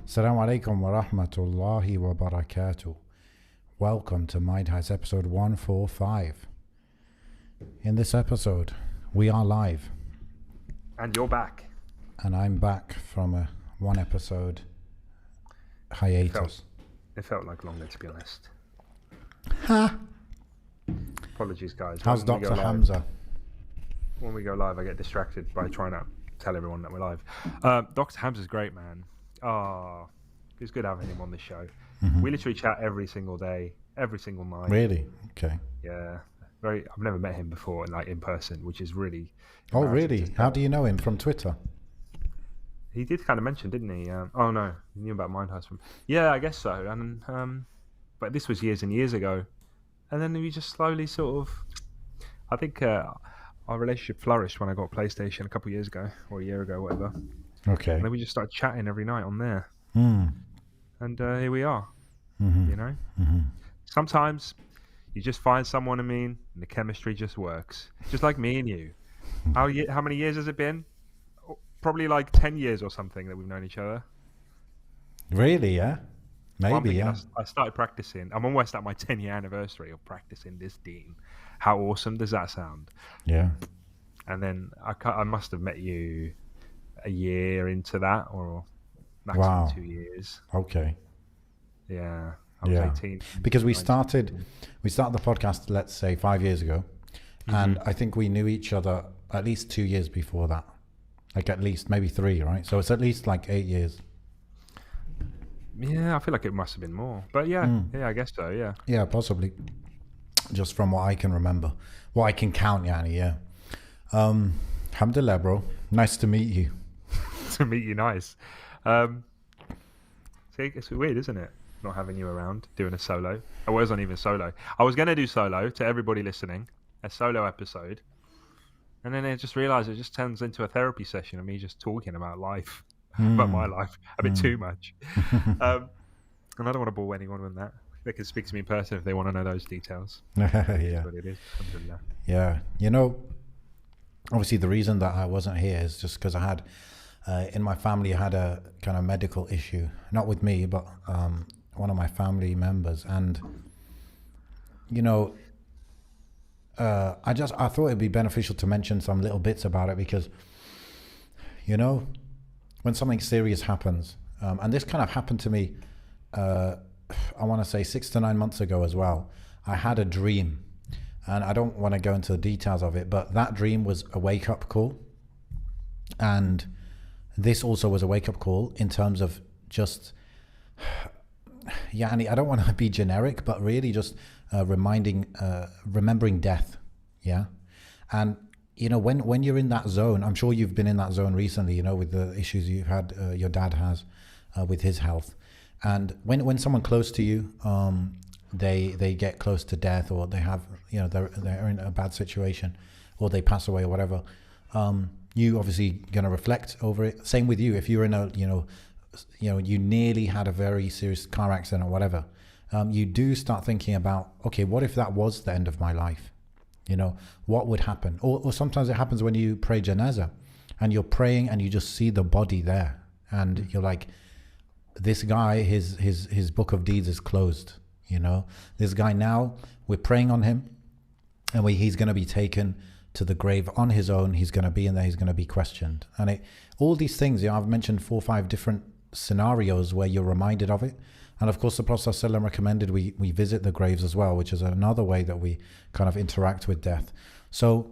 Assalamu alaikum wa rahmatullahi wa barakatuh. Welcome to Mind Heights episode 145. In this episode, we are live. And you're back. And I'm back from a one episode hiatus. It felt like longer, to be honest. Ha! Apologies, guys. How's Dr. Hamza? When we go live, I get distracted by trying to tell everyone that we're live. Dr. Hamza's great, man. Oh, it's good having him on the show. Mm-hmm. We literally chat every single day, every single night. Really? Okay. Yeah. I've never met him before, in person, which is really. Oh, really? How do you know him? From Twitter? He did kind of mention, didn't he? Oh no, he knew about Mind Heights from. Yeah, I guess so. And but this was years and years ago, and then we just slowly sort of. I think our relationship flourished when I got PlayStation a couple of years ago, or a year ago, whatever. Okay. And then we just started chatting every night on there. Mm. And here we are. Mm-hmm. You know. Mm-hmm. Sometimes you just find someone. And the chemistry just works, just like me and you. How many years has it been? Probably like 10 years or something that we've known each other. Really? Yeah. Maybe. Yeah. I started practicing. I'm almost at my 10-year anniversary of practicing this deen. How awesome does that sound? Yeah. And then I must have met you a year into that, or maximum 2 years. Okay. Yeah. I was 18. Because we started the podcast, let's say 5 years ago. Mm-hmm. And I think we knew each other at least 2 years before that. Like at least maybe 3, right? So it's at least like 8 years. Yeah, I feel like it must have been more. But yeah, I guess so, yeah. Yeah, possibly. Just from what I can remember. What I can count, Yani, yeah. Alhamdulillah, bro. Nice to meet you. To meet you, nice. See, it's weird, isn't it? Not having you around, doing a solo. I wasn't even solo. I was going to do solo to everybody listening, a solo episode. And then I just realised it just turns into a therapy session of me just talking about life, about my life, a bit too much. And I don't want to bore anyone with that. They can speak to me in person if they want to know those details. Yeah. That's what it is. Yeah. You know, obviously the reason that I wasn't here is just because I had, in my family, I had a kind of medical issue. Not with me, but one of my family members. And, you know, I thought it'd be beneficial to mention some little bits about it because, you know, when something serious happens, and this kind of happened to me, I want to say 6 to 9 months ago as well. I had a dream, and I don't want to go into the details of it, but that dream was a wake-up call, and this also was a wake-up call in terms of just, I don't want to be generic, but really just remembering death. Yeah. And you know, when you're in that zone, I'm sure you've been in that zone recently, you know, with the issues you've had, your dad has with his health. And when someone close to you, they get close to death, or they have, you know, they're in a bad situation, or they pass away or whatever, you obviously going to reflect over it. Same with you. If you're in a, you nearly had a very serious car accident or whatever, you do start thinking about, okay, what if that was the end of my life? You know, what would happen? Or sometimes it happens when you pray janazah and you're praying and you just see the body there and you're like, this guy, his book of deeds is closed. You know, this guy now, we're praying on him and he's going to be taken to the grave on his own. He's going to be in there. He's going to be questioned. And all these things, you know, I've mentioned 4 or 5 different scenarios where you're reminded of it. And of course, the Prophet ﷺ recommended we visit the graves as well, which is another way that we kind of interact with death. So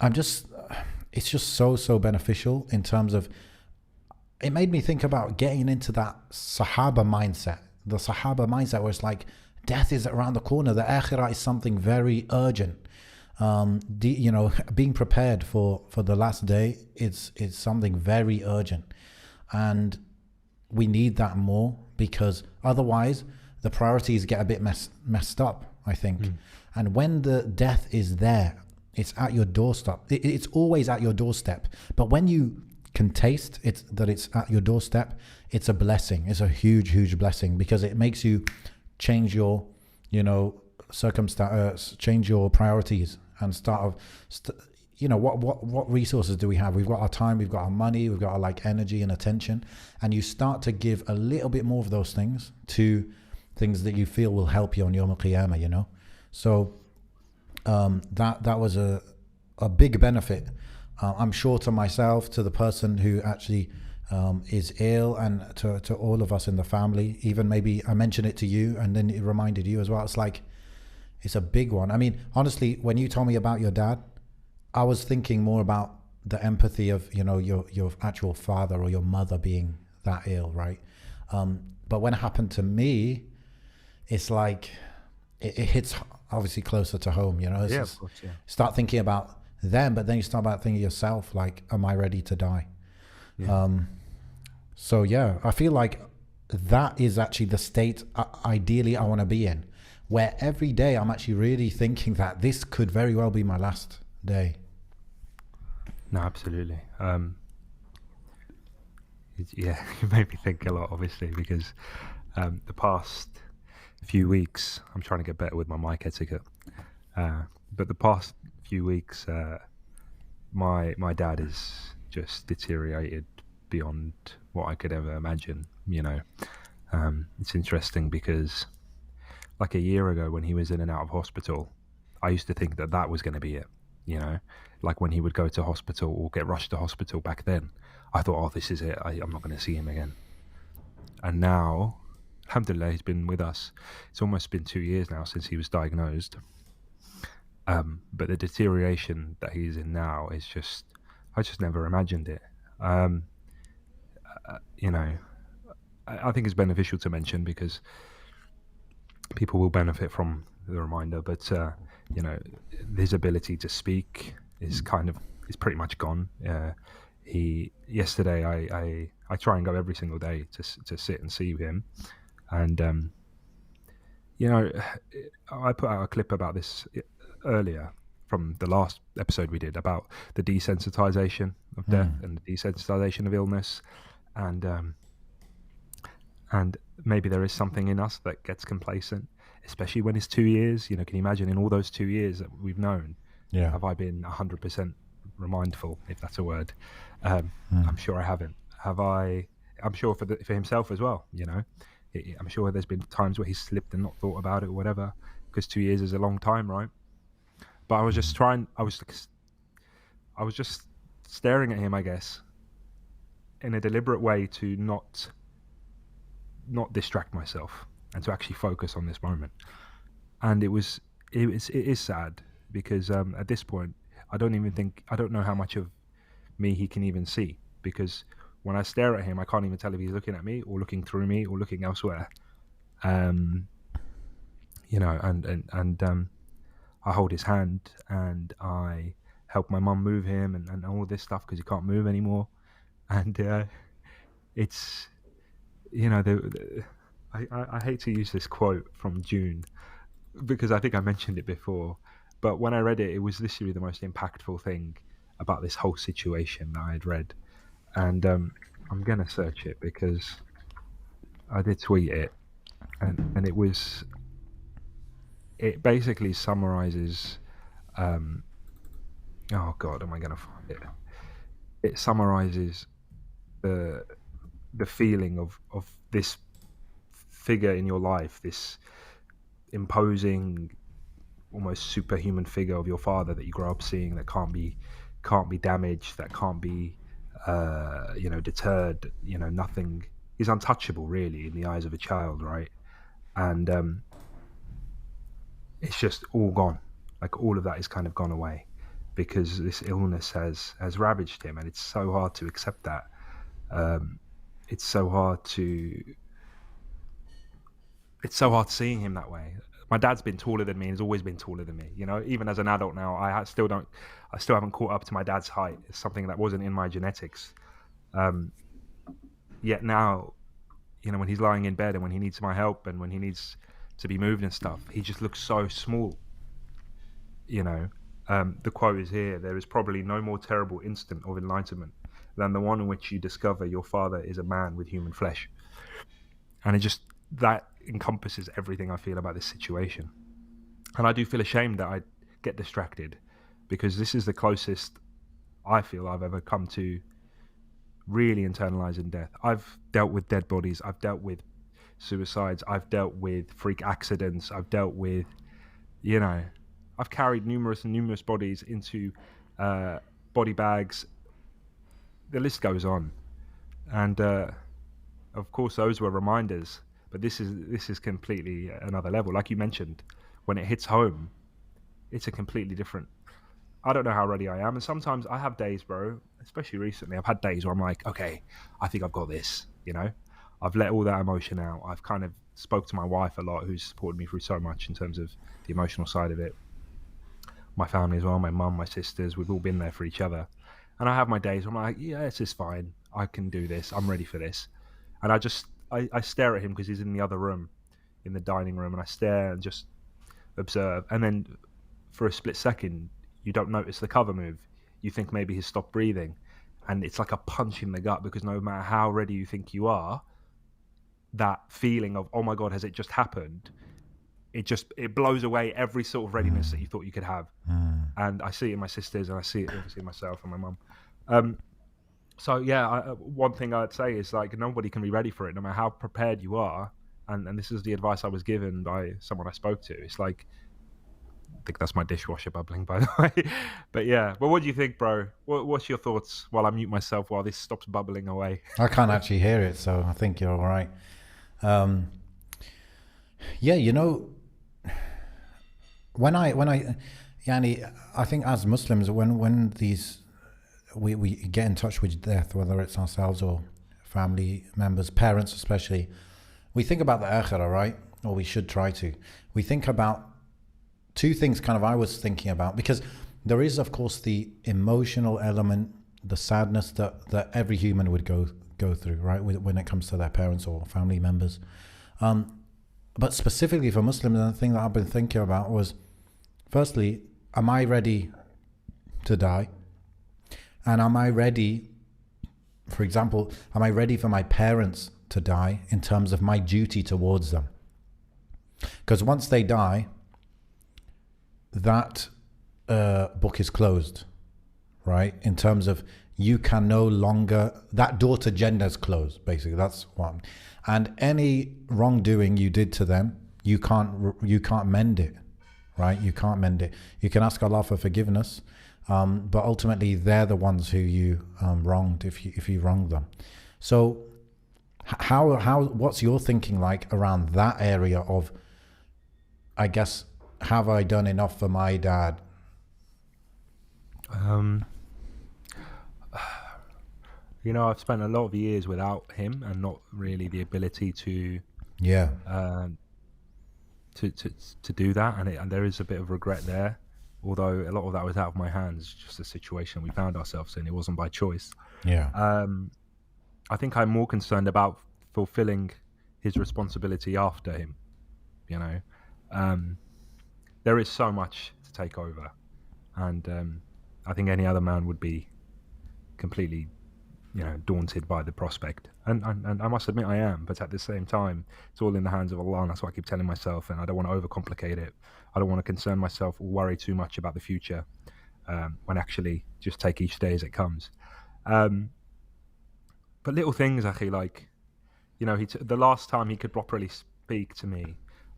it's just so beneficial in terms of, it made me think about getting into that Sahaba mindset, the Sahaba mindset where it's like, death is around the corner. The Akhirah is something very urgent. Being prepared for the last day, it's something very urgent. And we need that more, because otherwise the priorities get a bit messed up, I think. And when the death is there, it's at your doorstep. It's always at your doorstep. But when you can taste that it's at your doorstep, it's a blessing. It's a huge blessing, because it makes you change your, change your priorities and what resources do we have? We've got our time, we've got our money, we've got our like energy and attention, and you start to give a little bit more of those things to things that you feel will help you on Yom Qiyamah, So that was a big benefit. I'm sure to myself, to the person who actually is ill, and to all of us in the family. Even maybe I mentioned it to you, and then it reminded you as well. It's like it's a big one. I mean, honestly, when you told me about your dad, I was thinking more about the empathy of your actual father or your mother being that ill, right? But when it happened to me, it's like it hits obviously closer to home. It's Yeah, of just, course. Yeah. start thinking about them, but then you start about thinking yourself, like, am I ready to die? Yeah. So yeah, I feel like that is actually the state ideally I want to be in, where every day I'm actually really thinking that this could very well be my last day. No, absolutely. Yeah, it made me think a lot, obviously, because the past few weeks, I'm trying to get better with my mic etiquette. But the past few weeks, my dad is just deteriorated beyond what I could ever imagine. It's interesting because, like a year ago, when he was in and out of hospital, I used to think that was going to be it. Like when he would go to hospital or get rushed to hospital back then, I thought, oh, this is it. I'm not going to see him again. And now, alhamdulillah, he's been with us. It's almost been 2 years now since he was diagnosed. But the deterioration that he's in now is I just never imagined it. I think it's beneficial to mention because people will benefit from the reminder, but his ability to speak is pretty much gone. Yesterday I try and go every single day to sit and see him, and I put out a clip about this earlier from the last episode we did about the desensitization of death and the desensitization of illness, and maybe there is something in us that gets complacent, especially when it's 2 years. Can you imagine in all those 2 years that we've known, have I been 100% remindful, if that's a word? I'm sure I haven't. Have I? I'm sure for himself as well. I'm sure there's been times where he's slipped and not thought about it or whatever, because 2 years is a long time, right? But I was just staring at him, I guess, in a deliberate way to not distract myself and to actually focus on this moment. And it is sad because at this point I don't know how much of me he can even see, because when I stare at him I can't even tell if he's looking at me or looking through me or looking elsewhere. And I hold his hand and I help my mum move him and all this stuff because he can't move anymore. And it's I hate to use this quote from June because I think I mentioned it before, but when I read it, it was literally the most impactful thing about this whole situation that I had read. And I'm going to search it because I did tweet it, and it basically summarizes, oh God, am I going to find it? It summarizes the feeling of this figure in your life, this imposing, almost superhuman figure of your father that you grow up seeing, that can't be damaged, that can't be deterred. Nothing is untouchable really in the eyes of a child, right? And it's just all gone. Like all of that is kind of gone away because this illness has ravaged him, and it's so hard to accept that. It's so hard seeing him that way. My dad's been taller than me and has always been taller than me. Even as an adult now, I still haven't caught up to my dad's height. It's something that wasn't in my genetics. Yet now, when he's lying in bed and when he needs my help and when he needs to be moved and stuff, he just looks so small. The quote is here: "There is probably no more terrible instant of enlightenment than the one in which you discover your father is a man with human flesh." And that encompasses everything I feel about this situation. And I do feel ashamed that I get distracted because this is the closest I feel I've ever come to really internalizing death. I've dealt with dead bodies. I've dealt with suicides. I've dealt with freak accidents. I've dealt with, you know, I've carried numerous and numerous bodies into uh, body bags. The list goes on, and of course those were reminders. But this is completely another level. Like you mentioned, when it hits home, it's a completely different. I don't know how ready I am, and sometimes I have days, bro. Especially recently, I've had days where I'm like, okay, I think I've got this. I've let all that emotion out. I've kind of spoke to my wife a lot, who's supported me through so much in terms of the emotional side of it. My family as well, my mum, my sisters, we've all been there for each other. And I have my days where I'm like, yeah, this is fine. I can do this. I'm ready for this. And I stare at him because he's in the other room, in the dining room, and I stare and just observe. And then for a split second, you don't notice the cover move. You think maybe he's stopped breathing. And it's like a punch in the gut, because no matter how ready you think you are, that feeling of, oh my God, has it just happened? It blows away every sort of readiness that you thought you could have. And I see it in my sisters, and I see it obviously in myself and my mum. So yeah, one thing I'd say is, like, nobody can be ready for it, no matter how prepared you are. And this is the advice I was given by someone I spoke to. It's like, I think that's my dishwasher bubbling, by the way. But yeah, but what do you think, bro? What's your thoughts while I mute myself while this stops bubbling away? I can't actually hear it, so I think you're all right. Yeah, when I, Yani, I think as Muslims, when we get in touch with death, whether it's ourselves or family members, parents especially, we think about the akhirah, right? Or we should try to. We think about two things kind of I was thinking about, because there is, of course, the emotional element, the sadness that every human would go through, right? When it comes to their parents or family members. But specifically for Muslims, the thing that I've been thinking about was, firstly, am I ready to die? And am I ready, for example, am I ready for my parents to die in terms of my duty towards them? Because once they die, that book is closed, right? In terms of, you can no longer, that door to Jannah is closed, basically. That's one. And any wrongdoing you did to them, you can't mend it, right? You can't mend it. You can ask Allah for forgiveness, but ultimately they're the ones who you wronged if you wronged them. So how what's your thinking like around that area of, I guess, have I done enough for my dad? I've spent a lot of years without him, and not really the ability to to do that, and there is a bit of regret there. Although a lot of that was out of my hands, just a situation we found ourselves in. It wasn't by choice. Yeah. I think I'm more concerned about fulfilling his responsibility after him. There is so much to take over, and I think any other man would be completely, daunted by the prospect. And I must admit I am, but at the same time, it's all in the hands of Allah, and that's what I keep telling myself, and I don't want to overcomplicate it. I don't want to concern myself or worry too much about the future, when actually just take each day as it comes. But little things, akhi, like, the last time he could properly speak to me,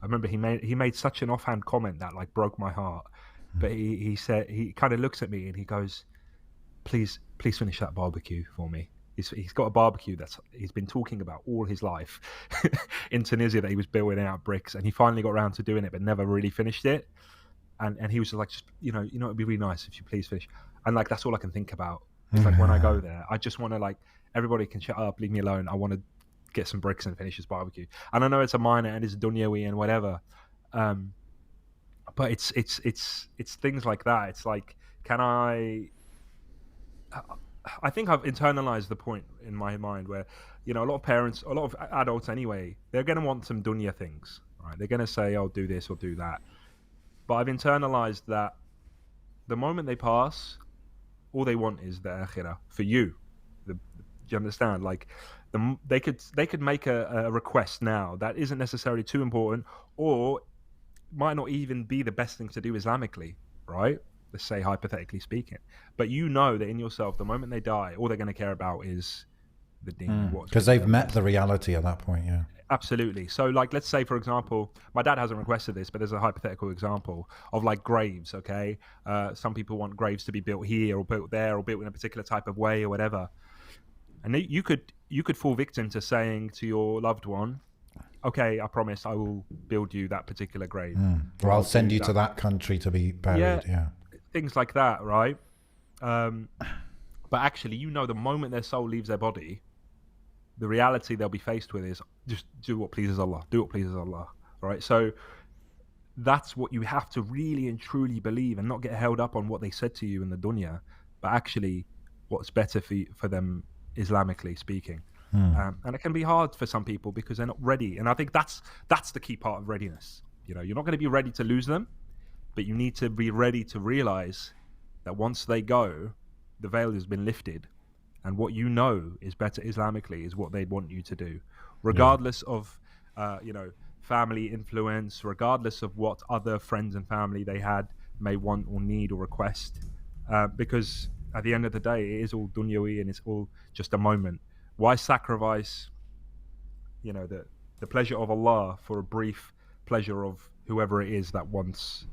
I remember he made such an offhand comment that, like, broke my heart. But he said, he kind of looks at me and he goes, please finish that barbecue for me. He's got a barbecue that he's been talking about all his life in Tunisia, that he was building out bricks, and he finally got around to doing it but never really finished it. And he was like, just, it'd be really nice if you please finish. And, like, that's all I can think about. It's like, when I go there, I just want to, like, everybody can shut up, leave me alone. I want to get some bricks and finish this barbecue. And I know it's a minor and it's dunyawi and whatever, but it's things like that. It's like, I think I've internalized the point in my mind where, a lot of parents, a lot of adults anyway, they're going to want some dunya things, right? They're going to say, "I'll do this or do that," but I've internalized that the moment they pass, all they want is the akhirah for you. Do you understand? Like, they could make a request now that isn't necessarily too important, or might not even be the best thing to do Islamically, right? let's say hypothetically speaking. But you know that in yourself, the moment they die, all they're going to care about is the deen. Because they've met the reality at that point, yeah. Absolutely. So, like, let's say, for example, my dad hasn't requested this, but there's a hypothetical example of like graves. Okay, some people want graves to be built here or built there or built in a particular type of way or whatever. And you could fall victim to saying to your loved one, "Okay, I promise I will build you that particular grave, or I'll send you to that country to be buried." Yeah. Things like that, right? But actually, you know, the moment their soul leaves their body, the reality they'll be faced with is just do what pleases Allah. Do what pleases Allah, right? So that's what you have to really and truly believe, and not get held up on what they said to you in the dunya, but actually what's better for them Islamically speaking. And it can be hard for some people because they're not ready. And I think that's the key part of readiness. You know, you're not going to be ready to lose them, but you need to be ready to realize that once they go, the veil has been lifted, and what you know is better Islamically is what they want you to do, regardless of family influence, regardless of what other friends and family they had may want or need or request, because at the end of the day, it is all dunyawi and it's all just a moment. Why sacrifice, the pleasure of Allah for a brief pleasure of whoever it is that wants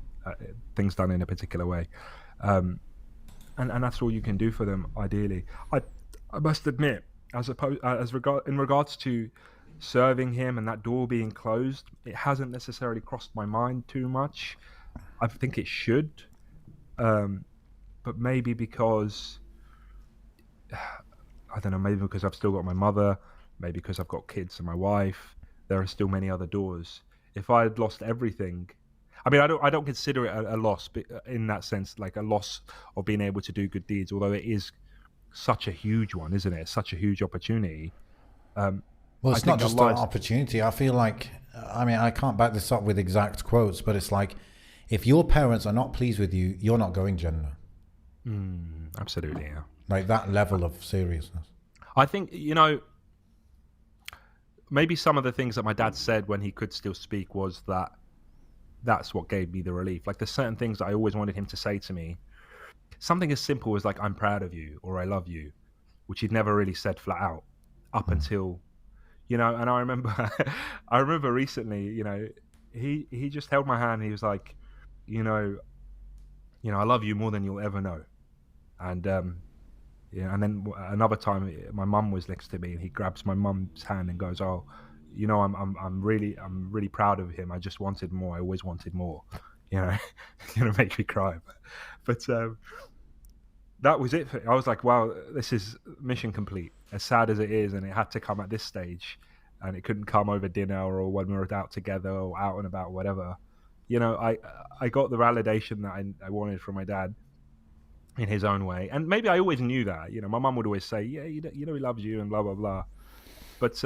things done in a particular way? And that's all you can do for them, ideally. I must admit, in regards to serving him and that door being closed, it hasn't necessarily crossed my mind too much. I think it should, but maybe because I don't know, maybe because I've still got my mother, maybe because I've got kids and my wife, there are still many other doors. If I had lost everything, I mean, I don't consider it a loss in that sense, like a loss of being able to do good deeds, although it is such a huge one, isn't it? Such a huge opportunity. Well, it's not just an opportunity. I feel like, I mean, I can't back this up with exact quotes, but it's like, if your parents are not pleased with you, you're not going Jannah. Absolutely, yeah. Like that level of seriousness. I think, maybe some of the things that my dad said when he could still speak was that's what gave me the relief. Like, there's certain things that I always wanted him to say to me. Something as simple as like, "I'm proud of you," or "I love you," which he'd never really said flat out up until, and I remember recently, he just held my hand and he was like, I love you more than you'll ever know. And, and then another time my mum was next to me and he grabs my mum's hand and goes, "Oh, I'm really proud of him. I just wanted more. I always wanted more." It's gonna make me cry, but that was it. I was like, wow, this is mission complete. As sad as it is, and it had to come at this stage, and it couldn't come over dinner or when we were out together or out and about, whatever. I got the validation that I wanted from my dad in his own way, and maybe I always knew that. My mum would always say, "Yeah, he loves you," and blah blah blah. But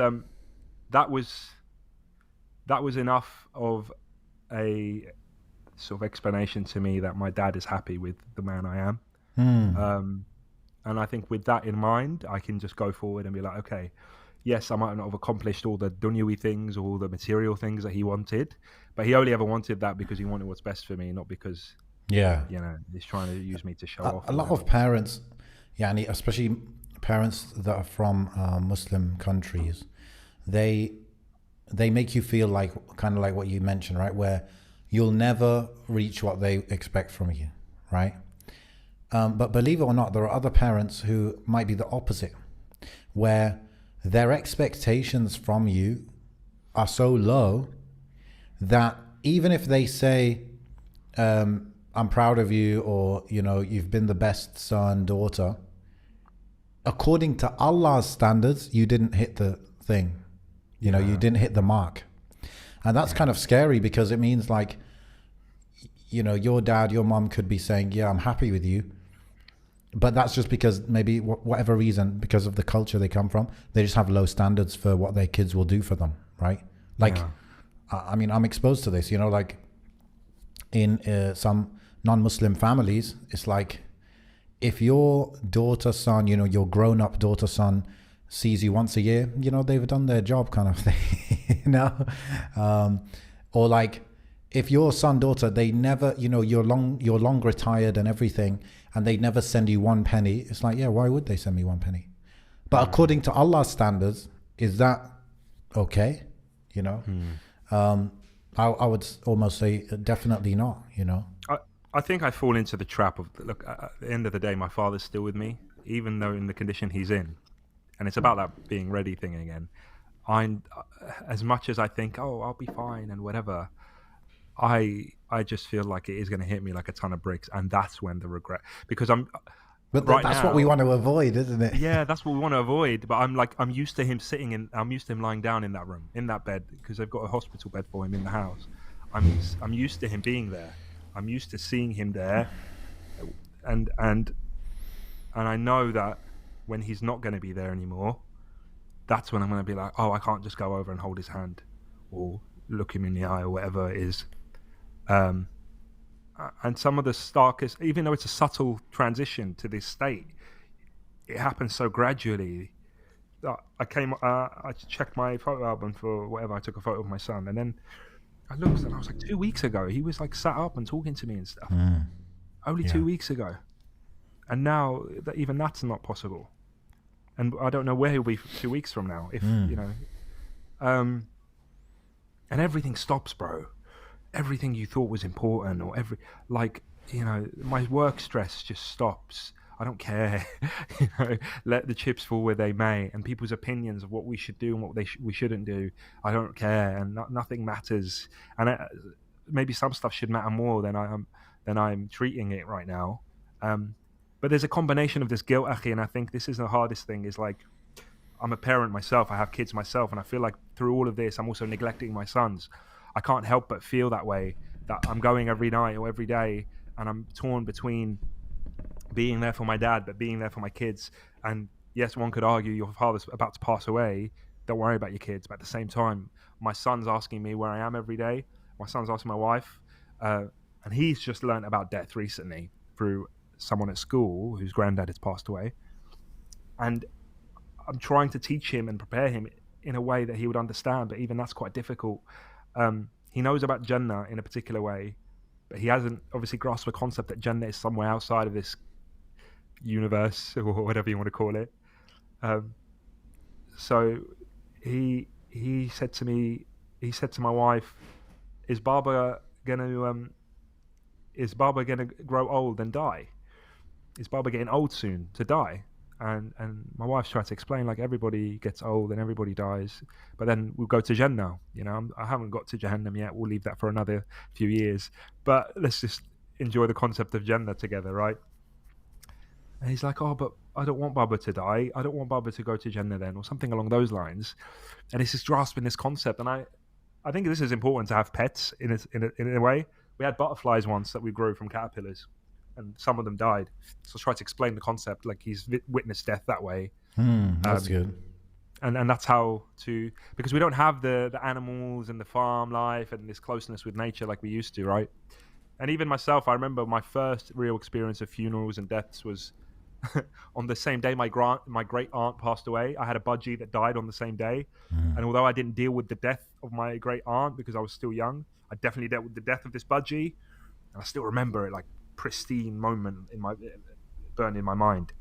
that was enough of a sort of explanation to me that my dad is happy with the man I am. And I think with that in mind, I can just go forward and be like, okay, yes, I might not have accomplished all the dunyawi things, all the material things that he wanted, but he only ever wanted that because he wanted what's best for me, not because he's trying to use me to show off. A lot of parents, and especially parents that are from Muslim countries, they make you feel like kind of like what you mentioned, right? Where you'll never reach what they expect from you, right? But believe it or not, there are other parents who might be the opposite, where their expectations from you are so low that even if they say, "I'm proud of you," or, "You've been the best son, daughter," according to Allah's standards, you didn't hit the thing. You didn't hit the mark. And that's kind of scary because it means like, your dad, your mom could be saying, "Yeah, I'm happy with you." But that's just because maybe whatever reason, because of the culture they come from, they just have low standards for what their kids will do for them, right? Like, I mean, I'm exposed to this, like in some non-Muslim families, it's like if your daughter, son, your grown-up daughter, son sees you once a year, they've done their job kind of thing, or like if your son, daughter, they never, you're long retired and everything, and they never send you one penny, it's like, yeah, why would they send me one penny? But according to Allah's standards, is that okay? I would almost say definitely not. I think I fall into the trap of, look, at the end of the day, my father's still with me, even though in the condition he's in. And it's about that being ready thing again. As much as I think, oh, I'll be fine and whatever, I just feel like it is going to hit me like a ton of bricks, and that's when the regret, because But right that's now, what we want to avoid, isn't it? yeah, that's what we want to avoid. But I'm used to him I'm used to him lying down in that room, in that bed, because they've got a hospital bed for him in the house. I'm used to him being there. I'm used to seeing him there, and I know that when he's not going to be there anymore, that's when I'm going to be like, oh, I can't just go over and hold his hand or look him in the eye or whatever it is. And some of the starkest, even though it's a subtle transition to this state, it happens so gradually. I checked my photo album for whatever. I took a photo of my son, and then I looked, and I was like, 2 weeks ago, he was like sat up and talking to me and stuff. Only 2 weeks ago, and now even that's not possible. And I don't know where he'll be 2 weeks from now. If and everything stops, bro. Everything you thought was important, or my work stress just stops. I don't care. Let the chips fall where they may, and people's opinions of what we should do and what we shouldn't do, I don't care, and nothing matters. And maybe some stuff should matter more than I'm treating it right now. But there's a combination of this guilt, Akhi, and I think this is the hardest thing. Is like, I'm a parent myself. I have kids myself, and I feel like through all of this, I'm also neglecting my sons. I can't help but feel that way, that I'm going every night or every day, and I'm torn between being there for my dad, but being there for my kids. And yes, one could argue your father's about to pass away, don't worry about your kids. But at the same time, my son's asking me where I am every day. My son's asking my wife, and he's just learned about death recently through someone at school whose granddad has passed away. And I'm trying to teach him and prepare him in a way that he would understand, but even that's quite difficult. He knows about Jannah in a particular way, but he hasn't obviously grasped the concept that Jannah is somewhere outside of this universe, or whatever you want to call it. So he said to my wife, is Baba gonna grow old and die? Is Baba getting old soon to die? And my wife's tried to explain, like, everybody gets old and everybody dies, but then we'll go to Jannah. I haven't got to Jahannam yet. We'll leave that for another few years. But let's just enjoy the concept of Jannah together, right? And he's like, oh, but I don't want Baba to die. I don't want Baba to go to Jannah then, or something along those lines. And he's just grasping this concept. And I think this is important to have pets in a way. We had butterflies once that we grew from caterpillars, and some of them died. So I tried to explain the concept, like he's witnessed death that way. That's good. And that's how to, because we don't have the animals and the farm life and this closeness with nature like we used to, right? And even myself, I remember my first real experience of funerals and deaths was on the same day my great aunt passed away. I had a budgie that died on the same day. And although I didn't deal with the death of my great aunt because I was still young, I definitely dealt with the death of this budgie. And I still remember it like pristine moment burned in my mind.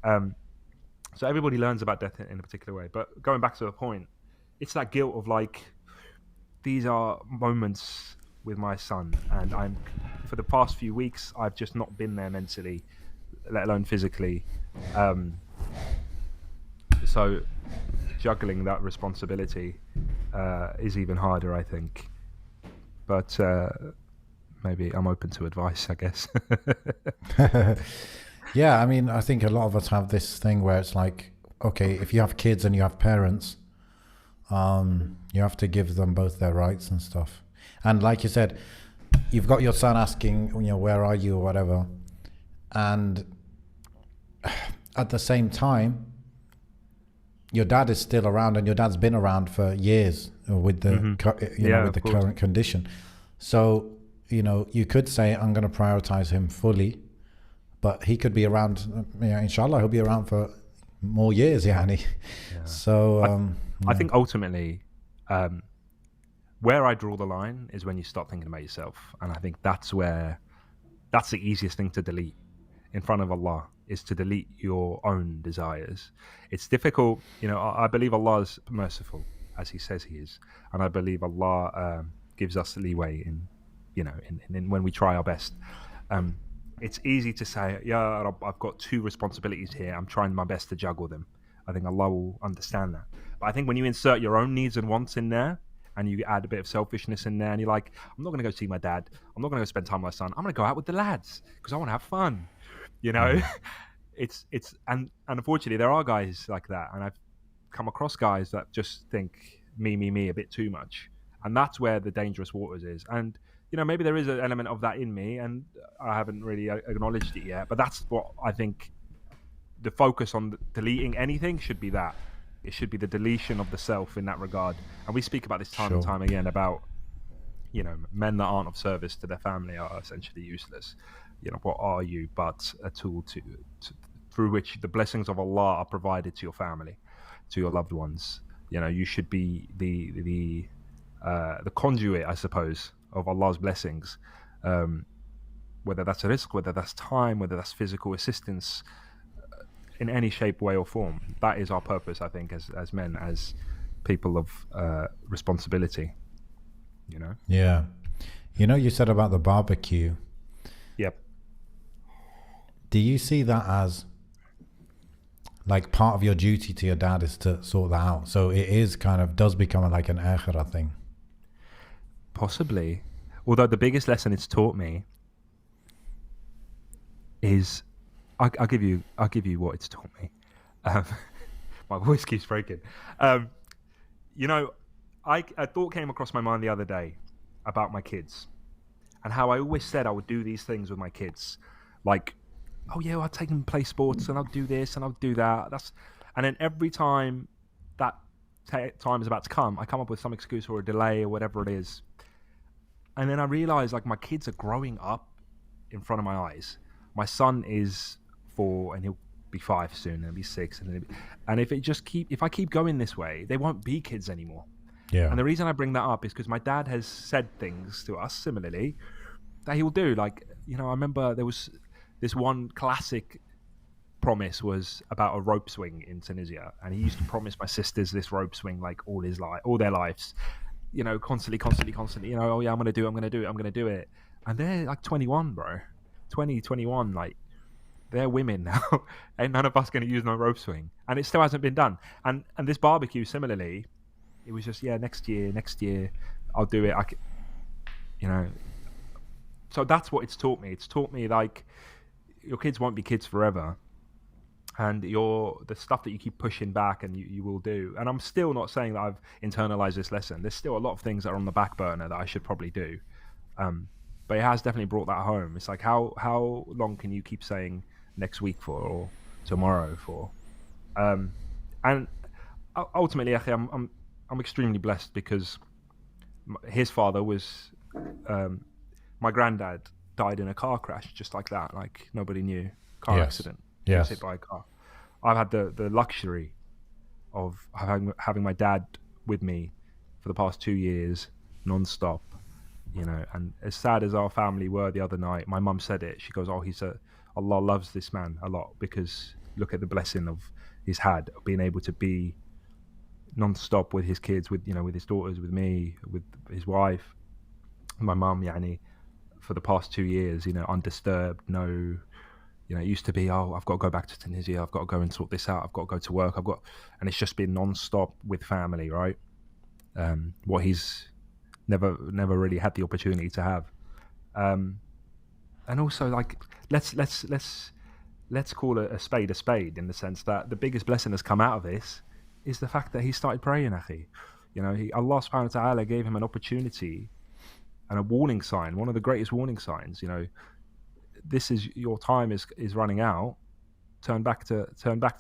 So everybody learns about death in a particular way. But going back to the point, it's that guilt of like, these are moments with my son, and for the past few weeks, I've just not been there mentally, let alone physically. So juggling that responsibility is even harder, I think. But maybe I'm open to advice, I guess. Yeah, I mean, I think a lot of us have this thing where it's like, okay, if you have kids and you have parents, you have to give them both their rights and stuff. And like you said, you've got your son asking, where are you or whatever. And at the same time, your dad is still around, and your dad's been around for years with the with the current condition. So, you could say, I'm going to prioritize him fully, but he could be around, inshallah, he'll be around for more years, yani. Yeah. So, I think ultimately, Where I draw the line is when you start thinking about yourself, and I think that's the easiest thing to delete in front of Allah, is to delete your own desires. It's difficult, I believe Allah is merciful, as He says He is, and I believe Allah gives us leeway in when we try our best. It's easy to say, yeah, I've got two responsibilities here. I'm trying my best to juggle them. I think Allah will understand that. But I think when you insert your own needs and wants in there, and you add a bit of selfishness in there, and you're like, I'm not going to go see my dad. I'm not going to go spend time with my son. I'm going to go out with the lads because I want to have fun. It's and unfortunately there are guys like that, and I've come across guys that just think me a bit too much, and that's where the dangerous waters is. And maybe there is an element of that in me, and I haven't really acknowledged it yet. But that's what I think. The focus on deleting anything should be that. It should be the deletion of the self in that regard. And we speak about this time and time again about, men that aren't of service to their family are essentially useless. What are you but a tool through which the blessings of Allah are provided to your family, to your loved ones. You should be the conduit, I suppose, of Allah's blessings. Whether that's a rizq, whether that's time, whether that's physical assistance, in any shape, way, or form. That is our purpose, I think, as men, as people of responsibility. Yeah. You said about the barbecue. Yep. Do you see that as like part of your duty to your dad is to sort that out? So it is does become like an akhirah thing. Possibly. Although the biggest lesson it's taught me is, I'll give you what it's taught me. My voice keeps breaking. A thought came across my mind the other day about my kids and how I always said I would do these things with my kids, like, oh yeah, I'll take them to play sports and I'll do this and I'll do that. And then every time that time is about to come, I come up with some excuse or a delay or whatever it is, and then I realize like my kids are growing up in front of my eyes. My son is 4 and he'll be 5 soon, and he'll be 6, and if I keep going this way, they won't be kids anymore. Yeah. And the reason I bring that up is because my dad has said things to us similarly that he will do. Like, I remember there was this one classic promise was about a rope swing in Tunisia, and he used to promise my sisters this rope swing like all their lives, constantly. Oh yeah, I'm gonna do it, and they're like 21, bro, 21, like. They're women now. Ain't none of us going to use no rope swing, and it still hasn't been done. And this barbecue, similarly, it was just next year I'll do it. So that's what it's taught me. It's taught me like your kids won't be kids forever, and the stuff that you keep pushing back and you will do. And I'm still not saying that I've internalized this lesson. There's still a lot of things that are on the back burner that I should probably do. But it has definitely brought that home. It's like how long can you keep saying next week for or tomorrow for? And ultimately, I'm extremely blessed because his father was my granddad died in a car crash just like that, like nobody knew, accident. He was hit by a car. I've had the luxury of having my dad with me for the past 2 years non-stop. And as sad as our family were the other night, my mum said it. She goes, "Oh, Allah loves this man a lot because look at the blessing he's had of being able to be non-stop with his kids, with his daughters, with me, with his wife, my mum, for the past 2 years, undisturbed. No, it used to be, oh, I've got to go back to Tunisia. I've got to go and sort this out. I've got to go to work. And it's just been non-stop with family, right? What he's never really had the opportunity to have. And also, like, let's call a spade in the sense that the biggest blessing that's come out of this is the fact that he started praying, akhi. Allah subhanahu wa ta'ala gave him an opportunity and a warning sign, one of the greatest warning signs. This is your time is running out. Turn back to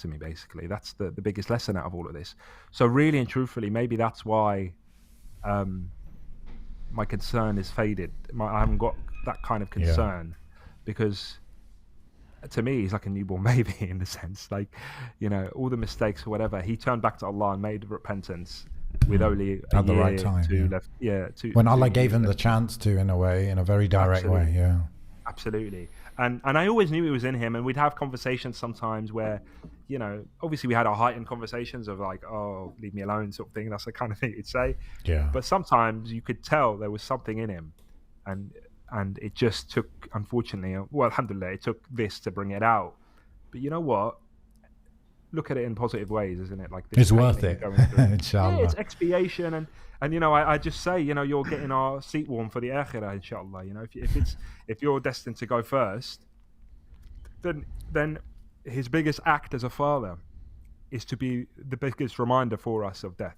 me, basically. That's the biggest lesson out of all of this. So really and truthfully, maybe that's why my concern is faded. I haven't got that kind of concern because to me he's like a newborn baby in the sense, like, all the mistakes or whatever, he turned back to Allah and made repentance, with only a At the year right time, two yeah. left. Yeah, When two Allah gave years him the left. chance to, in a way, in a very direct way, Absolutely. yeah. Absolutely. And I always knew it was in him, and we'd have conversations sometimes where, obviously we had our heightened conversations of like, oh, leave me alone sort of thing. That's the kind of thing you'd say. Yeah. But sometimes you could tell there was something in him, and it just took, unfortunately, well, alhamdulillah, it took this to bring it out. But you know what? Look at it in positive ways, isn't it? Like this It's pain worth that you're it, going through. Yeah, it's inshallah. expiation, and I just say, you're getting our seat warm for the akhirah, inshallah. If you're destined to go first, then his biggest act as a father is to be the biggest reminder for us of death.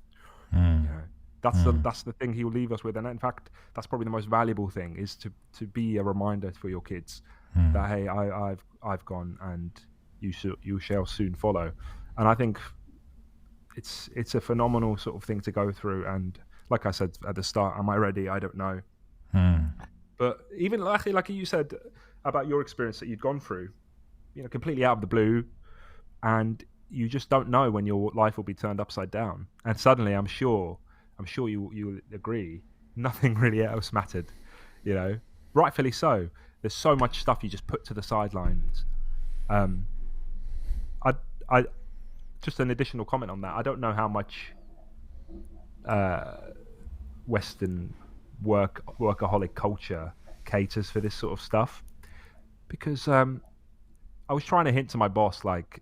You know, that's the thing he will leave us with, and in fact, that's probably the most valuable thing, is to be a reminder for your kids that, hey, I've gone, and you shall soon follow. And I think it's a phenomenal sort of thing to go through. And like I said at the start, am I ready? I don't know. But even like you said about your experience that you'd gone through, completely out of the blue, and you just don't know when your life will be turned upside down. And suddenly, I'm sure you agree, nothing really else mattered. Rightfully so. There's so much stuff you just put to the sidelines. I just an additional comment on that. I don't know how much Western workaholic culture caters for this sort of stuff, because I was trying to hint to my boss, like,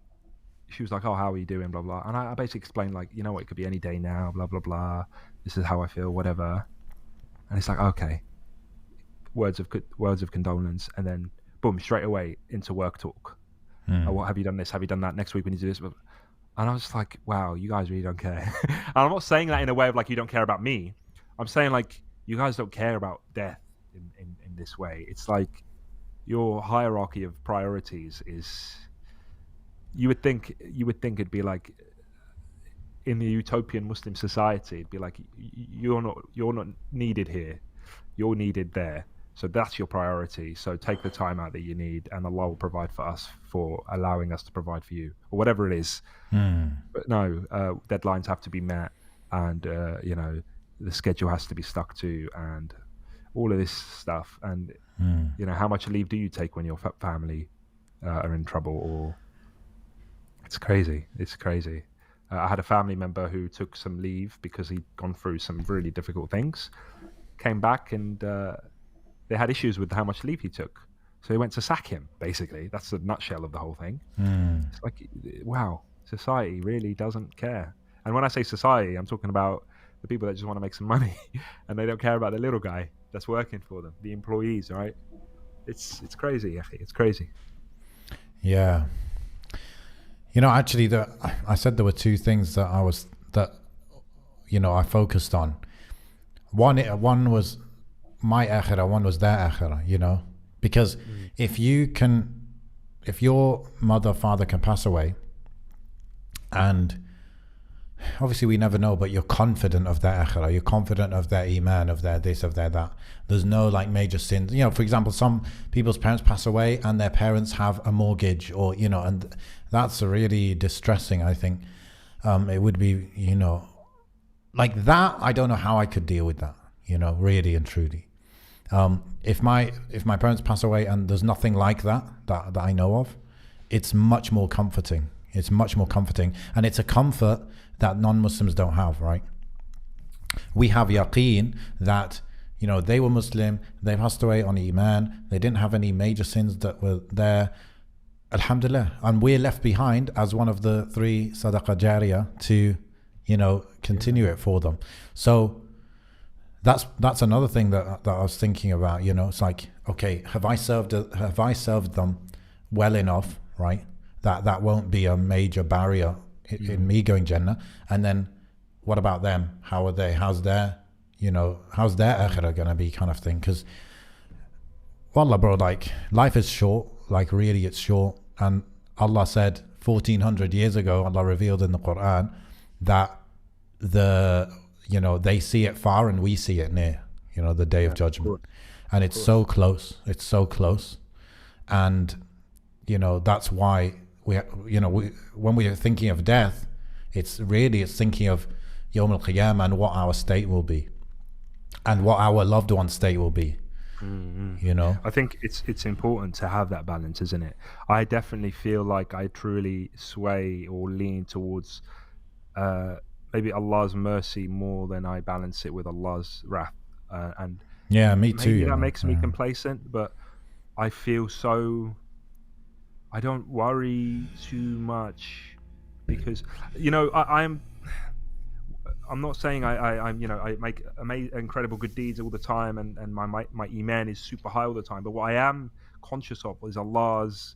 she was like, oh, how are you doing, blah blah, and I basically explained, like, it could be any day now, blah blah blah, this is how I feel, whatever. And it's like, okay, words of condolence, and then boom, straight away into work talk. Oh, what have you done, this, have you done that, next week we need to do this. And I was like, wow, you guys really don't care. And I'm not saying that in a way of like, you don't care about me. I'm saying, like, you guys don't care about death in this way. It's like your hierarchy of priorities is, you would think it'd be like, in the utopian Muslim society, it'd be like, you're not needed here, you're needed there. So that's your priority. So take the time out that you need, and Allah will provide for us for allowing us to provide for you, or whatever it is. But no, deadlines have to be met, and the schedule has to be stuck to, and all of this stuff. And how much leave do you take when your family are in trouble? Or it's crazy. I had a family member who took some leave because he'd gone through some really difficult things, came back, and they had issues with how much leave he took. So he went to sack him, basically. That's the nutshell of the whole thing. It's like, wow, society really doesn't care. And when I say society, I'm talking about the people that just want to make some money and they don't care about the little guy that's working for them, the employees, right? It's crazy, Yahi. It's crazy. Yeah. Actually, I said there were two things that I focused on. One was my akhirah, one was their akhirah, because if your mother, father can pass away, and obviously we never know, but you're confident of their akhirah, you're confident of their iman, of their this, of their that. There's no like major sins. For example, some people's parents pass away and their parents have a mortgage, or, and that's really distressing, I think. It would be, like that. I don't know how I could deal with that, really and truly. If my parents pass away and there's nothing like that I know of, it's much more comforting. It's much more comforting, and it's a comfort that non-Muslims don't have, right? We have yaqeen that, they were Muslim, they passed away on iman, they didn't have any major sins that were there, alhamdulillah, and we're left behind as one of the 3 sadaqah jariyah to, continue it for them. So that's another thing that I was thinking about. It's like, okay, have I served them well enough, right? That won't be a major barrier in me going Jannah. And then what about them? How are they? How's their akhirah gonna be, kind of thing? Because wallah, bro, like, life is short. Like, really, it's short. And Allah said 1400 years ago, Allah revealed in the Quran that they see it far and we see it near, the day of judgment. And it's so close. It's so close. And, that's why when we are thinking of death, it's thinking of, Yawm al-Qiyamah and what our state will be and what our loved one's state will be. You know, I think it's important to have that balance, isn't it? I definitely feel like I truly sway or lean towards maybe Allah's mercy more than I balance it with Allah's wrath, and yeah, me too. maybe You that know, makes me complacent, but I feel so. I don't worry too much because I'm not saying I'm I make incredible good deeds all the time and my iman is super high all the time, but what I am conscious of is Allah's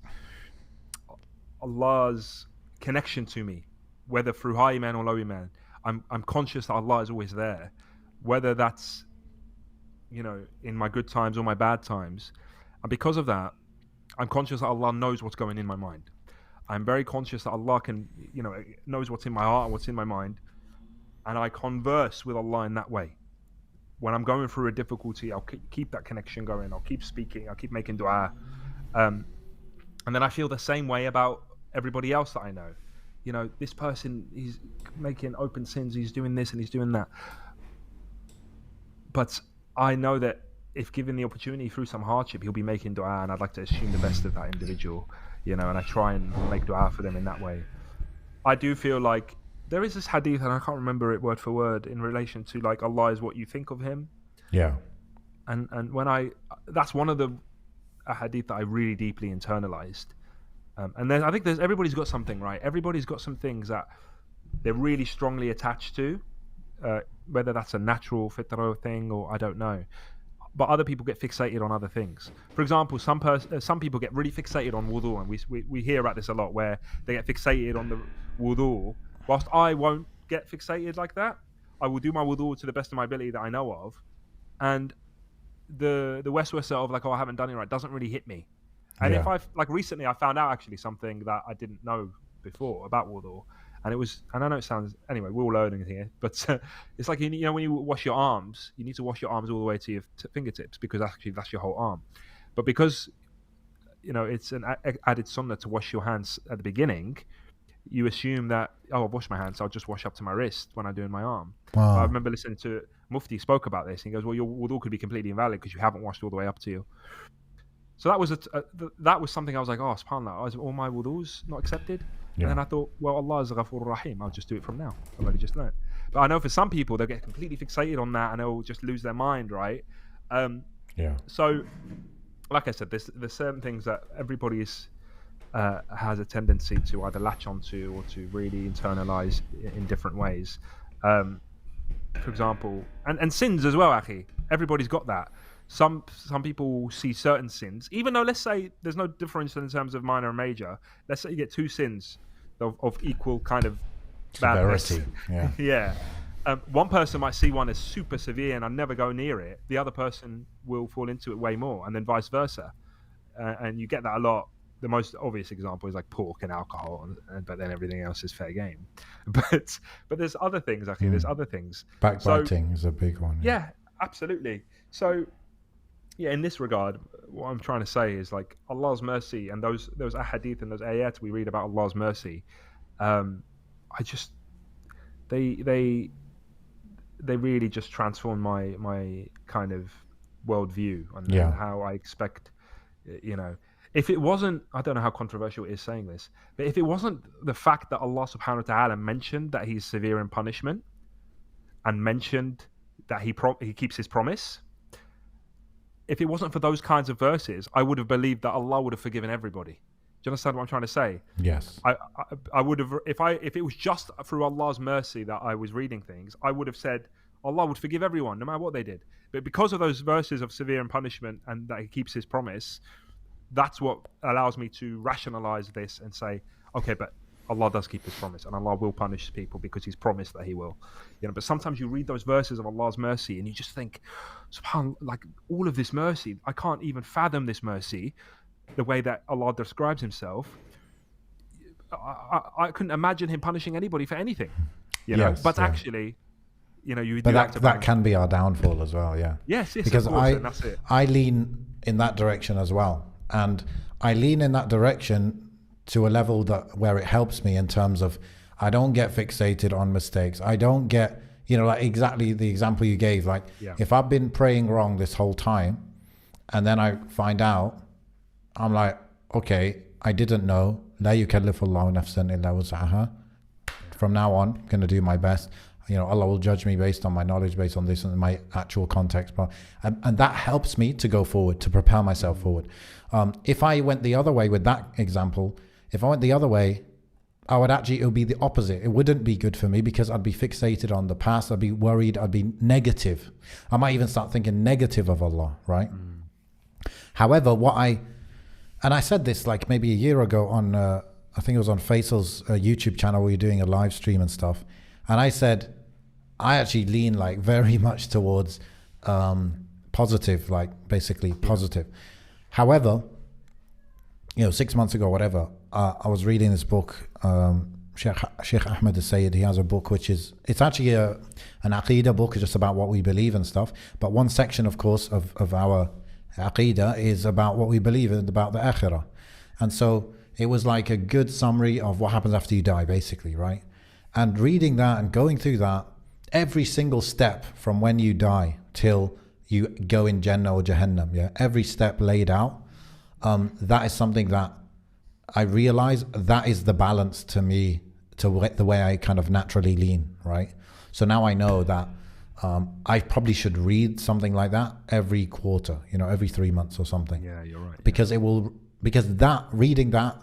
connection to me, whether through high iman or low iman. I'm conscious that Allah is always there, whether that's in my good times or my bad times, and because of that, I'm conscious that Allah knows what's going in my mind. I'm very conscious that Allah knows what's in my heart and what's in my mind. And I converse with Allah in that way. When I'm going through a difficulty, I'll keep that connection going. I'll keep speaking. I'll keep making dua. And then I feel the same way about everybody else that I know. This person, he's making open sins. He's doing this and he's doing that. But I know that if given the opportunity through some hardship, he'll be making dua. And I'd like to assume the best of that individual, and I try and make dua for them in that way. I do feel like there is this hadith, and I can't remember it word for word, in relation to like Allah is what you think of him. Yeah. And that's one of the hadith that I really deeply internalized. And then I think everybody's got something, right? Everybody's got some things that they're really strongly attached to, whether that's a natural fitra thing or I don't know. But other people get fixated on other things. For example, some people get really fixated on wudu, and we hear about this a lot, where they get fixated on the wudu. Whilst I won't get fixated like that, I will do my wudu to the best of my ability that I know of, and the waswasa of like, oh, I haven't done it right, doesn't really hit me. And if recently I found out actually something that I didn't know before about wudu, and it was, and I know it sounds, anyway, we're all learning here, but it's like, when you wash your arms, you need to wash your arms all the way to your fingertips, because actually that's your whole arm. But because, it's an added sunnah to wash your hands at the beginning, you assume that, oh, I've washed my hands, so I'll just wash up to my wrist when I'm doing my arm. Wow. I remember listening to Mufti spoke about this, and he goes, well, your wudu could be completely invalid because you haven't washed all the way up to you. So that was something I was like, oh, subhanAllah, is all my wudus not accepted? Yeah. And then I thought, well, Allah is Ghafur Rahim, I'll just do it from now. I've already just learned. But I know for some people, they'll get completely fixated on that and they'll just lose their mind, right? So, like I said, there's certain things that everybody has a tendency to either latch onto or to really internalize in different ways. For example, and sins as well, Akhi. Everybody's got that. Some people see certain sins, even though, let's say there's no difference in terms of minor and major. Let's say you get two sins of equal kind of severity. Yeah. Yeah. One person might see one as super severe and I'll never go near it. The other person will fall into it way more, and then vice versa. And you get that a lot. The most obvious example is like pork and alcohol, but then everything else is fair game. But there's other things, actually. There's other things. Backbiting is a big one. Yeah, absolutely. So, yeah, in this regard, what I'm trying to say is like Allah's mercy and those ahadith and those ayat we read about Allah's mercy, they really just transform my kind of worldview and how I expect, if it wasn't, I don't know how controversial it is saying this, but if it wasn't the fact that Allah subhanahu wa ta'ala mentioned that he's severe in punishment and mentioned that he keeps his promise, if it wasn't for those kinds of verses, I would have believed that Allah would have forgiven everybody. Do you understand what I'm trying to say? Yes. I would have, if it was just through Allah's mercy that I was reading things, I would have said Allah would forgive everyone, no matter what they did. But because of those verses of severe and punishment and that he keeps his promise, that's what allows me to rationalize this and say, okay, but Allah does keep his promise and Allah will punish people because he's promised that he will. But sometimes you read those verses of Allah's mercy and you just think, subhanAllah, like all of this mercy, I can't even fathom this mercy the way that Allah describes himself. I couldn't imagine him punishing anybody for anything, Yes, but actually, that can be our downfall as well. Yeah. Yes, because of course, and that's it. I lean in that direction as well. And I lean in that direction to a level where it helps me in terms of I don't get fixated on mistakes. I don't get You know, like exactly the example you gave. Like, Yeah. if I've been praying wrong this whole time, and then I find out, I'm like, okay, I didn't know. لا يكلف الله نفسا إلا وسعها. From now on, I'm going to do my best. You know, Allah will judge me based on my knowledge, based on this and my actual context. But and that helps me to go forward, to propel myself forward. If I went the other way with that example, if I went the other way, I would actually, it would be the opposite. It wouldn't be good for me because I'd be fixated on the past. I'd be worried. I'd be negative. I might even start thinking negative of Allah, right? However, and I said this like maybe a year ago on, I think it was on Faisal's YouTube channel where you're doing a live stream and stuff. And I said, I actually lean like very much towards positive, like basically positive. However, you know, 6 months ago, whatever, I was reading this book, Sheikh Ahmed al-Sayyid. He has a book it's actually an Aqidah book, just about what we believe and stuff. But one section, of course, of our Aqidah is about what we believe and about the Akhirah. And so it was like a good summary of what happens after you die, basically, right? And reading that and going through that, every single step from when you die till you go in Jannah or Jahannam, yeah, every step laid out, that is something that I realize that is the balance to me, to the way I kind of naturally lean, right? So now I know that I probably should read something like that every quarter, you know, every 3 months or something. Yeah, you're right. Because reading that,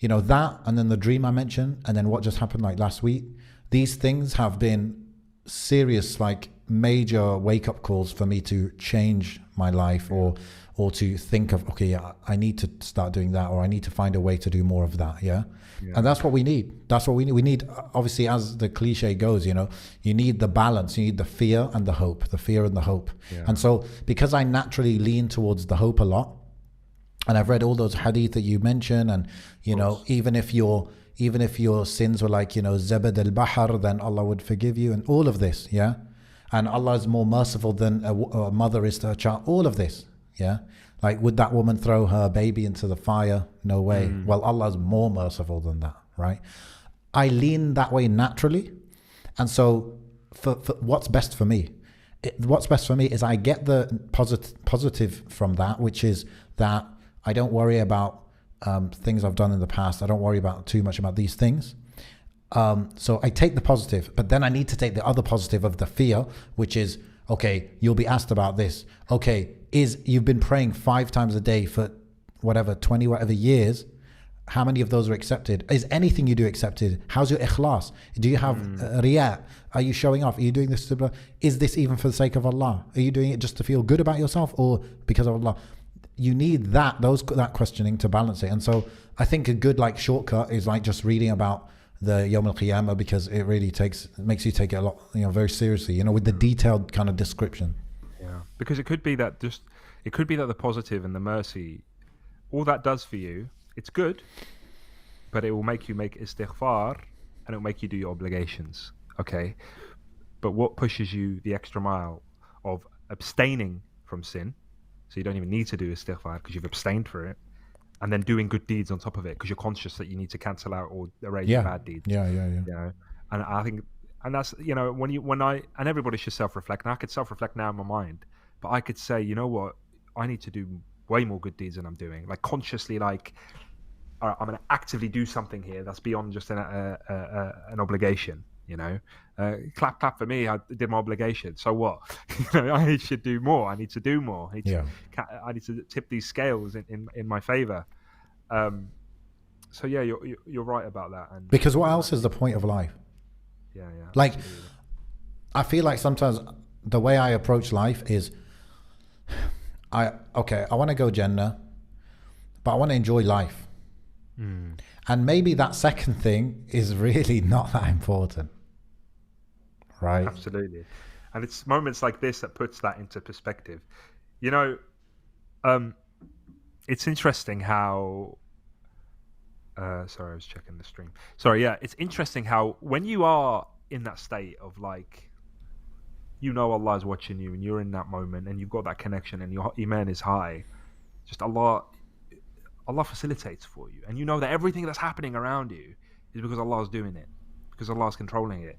you know, that, and then the dream I mentioned, and then what just happened like last week, these things have been serious, like major wake-up calls for me to change my life, or to think of, okay, yeah, I need to start doing that, or I need to find a way to do more of that. Yeah. And that's what we need. That's what we need. We need, obviously, as the cliche goes, you know, you need the balance. You need the fear and the hope, Yeah. And so because I naturally lean towards the hope a lot, and I've read all those hadith that you mentioned, and, you know, even if your sins were like, you know, Zabad al-Bahar, then Allah would forgive you, and all of this. Yeah. And Allah is more merciful than a mother is to her child. All of this. Yeah. Like, would that woman throw her baby into the fire? No way. Well, Allah is more merciful than that, right? I lean that way naturally. And so for what's best for me, is I get the positive from that, which is that I don't worry about things I've done in the past. I don't worry about too much about these things. So I take the positive, but then I need to take the other positive of the fear, which is, okay, you'll be asked about this. Okay, you've been praying 5 times a day for 20 years. How many of those are accepted? Is anything you do accepted? How's your ikhlas? Do you have riyah? Are you showing off? Are you doing this? Is this even for the sake of Allah? Are you doing it just to feel good about yourself, or because of Allah? You need that questioning to balance it. And so I think a good like shortcut is like just reading about the Yawm al-Qiyamah, because it really makes you take it a lot, you know, very seriously, you know, with the detailed kind of description. Yeah, because it could be that the positive and the mercy, all that does for you, it's good, but it will make you make istighfar, and it will make you do your obligations. Okay, but what pushes you the extra mile of abstaining from sin, so you don't even need to do istighfar because you've abstained for it, and then doing good deeds on top of it because you're conscious that you need to cancel out or erase your bad deeds. Yeah. You know, and I think, and that's, you know, and everybody should self-reflect. And I could self-reflect now in my mind, but I could say, you know what, I need to do way more good deeds than I'm doing. Like consciously, like, all right, I'm going to actively do something here that's beyond just an obligation. You know, clap for me. I did my obligation. So what? You know, I should do more. I need to do more. I need to tip these scales in my favor. So yeah, you're right about that. And because what else is the point of life? Yeah. Like, absolutely. I feel like sometimes the way I approach life is, I want to go Jannah, but I want to enjoy life. And maybe that second thing is really not that important, right? Absolutely. And it's moments like this that puts that into perspective. You know, it's interesting how sorry, I was checking the stream. Sorry, yeah, it's interesting how when you are in that state of like, you know, Allah is watching you and you're in that moment and you've got that connection and your iman is high, just Allah facilitates for you, and you know that everything that's happening around you is because Allah is doing it, because Allah is controlling it.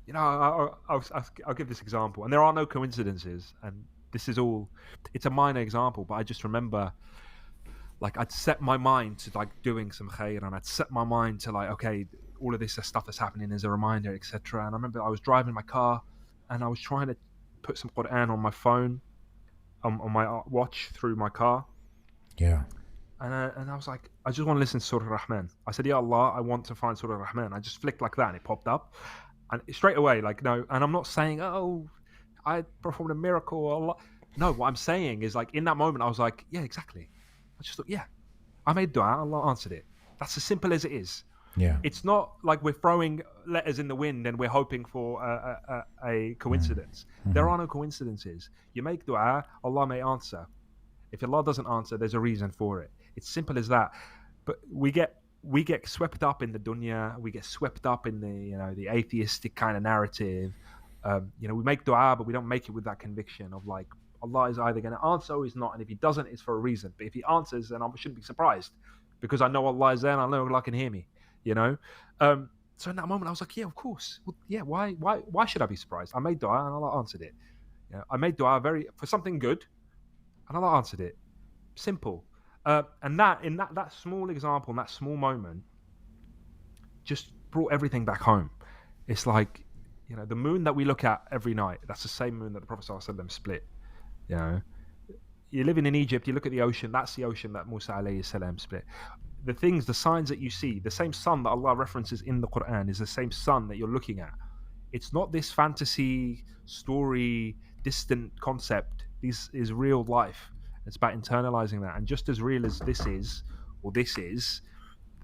you know, I'll give this example, and there are no coincidences, and this is all. It's a minor example, but I just remember, like, I'd set my mind to like doing some khair, and I'd set my mind to like, okay, all of this stuff that's happening is a reminder, etc. And I remember I was driving my car, and I was trying to put some Quran on my phone, on my watch through my car, Yeah. and I was like, I just want to listen to Surah Rahman. I said, Ya Allah, I want to find Surah Rahman. I just flicked like that, and it popped up, and straight away, like, no. And I'm not saying, oh, I performed a miracle. Allah. No, what I'm saying is, like, in that moment, I was like, yeah, exactly. I just thought, yeah, I made dua, Allah answered it. That's as simple as it is. Yeah. It's not like we're throwing letters in the wind and we're hoping for a coincidence. Mm-hmm. There are no coincidences. You make dua, Allah may answer. If Allah doesn't answer, there's a reason for it. It's simple as that. But we get swept up in the dunya. We get swept up in the atheistic kind of narrative. We make dua, but we don't make it with that conviction of like, Allah is either going to answer or he's not. And if he doesn't, it's for a reason. But if he answers, then I shouldn't be surprised because I know Allah is there and I know Allah can hear me, So in that moment, I was like, yeah, of course. Well, yeah, why should I be surprised? I made dua and Allah answered it. I made dua for something good and Allah answered it. Simple. And that in that small example, in that small moment, just brought everything back home. It's like, the moon that we look at every night, that's the same moon that the Prophet ﷺ split. You're living in Egypt, you look at the ocean, that's the ocean that Musa alayhi salam split. The signs that you see, the same sun that Allah references in the Quran is the same sun that you're looking at. It's not this fantasy story, distant concept. This is real life. It's about internalizing that. And just as real as this is,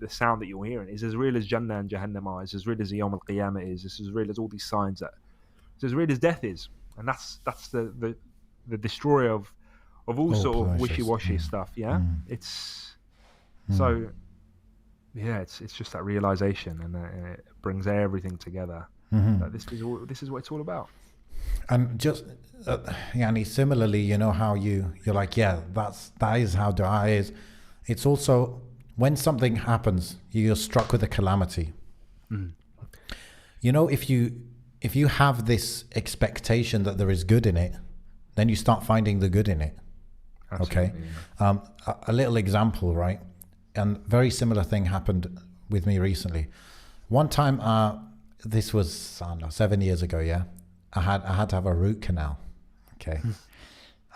the sound that you're hearing is as real as Jannah and Jahannam are, it's as real as the Yawm al-Qiyamah is, it's as real as all these signs it's as real as death is. And that's the destroyer of all sort of wishy-washy stuff. Yeah. It's so it's just that realization, and it brings everything together. That this is what it's all about. And just similarly, how you're like, yeah, that is how dua is. It's also when something happens, you're struck with a calamity. If you have this expectation that there is good in it, then you start finding the good in it. Absolutely, okay. Yeah. A little example, right? And very similar thing happened with me recently. One time, this was, I don't know, 7 years ago. Yeah, I had to have a root canal. Okay,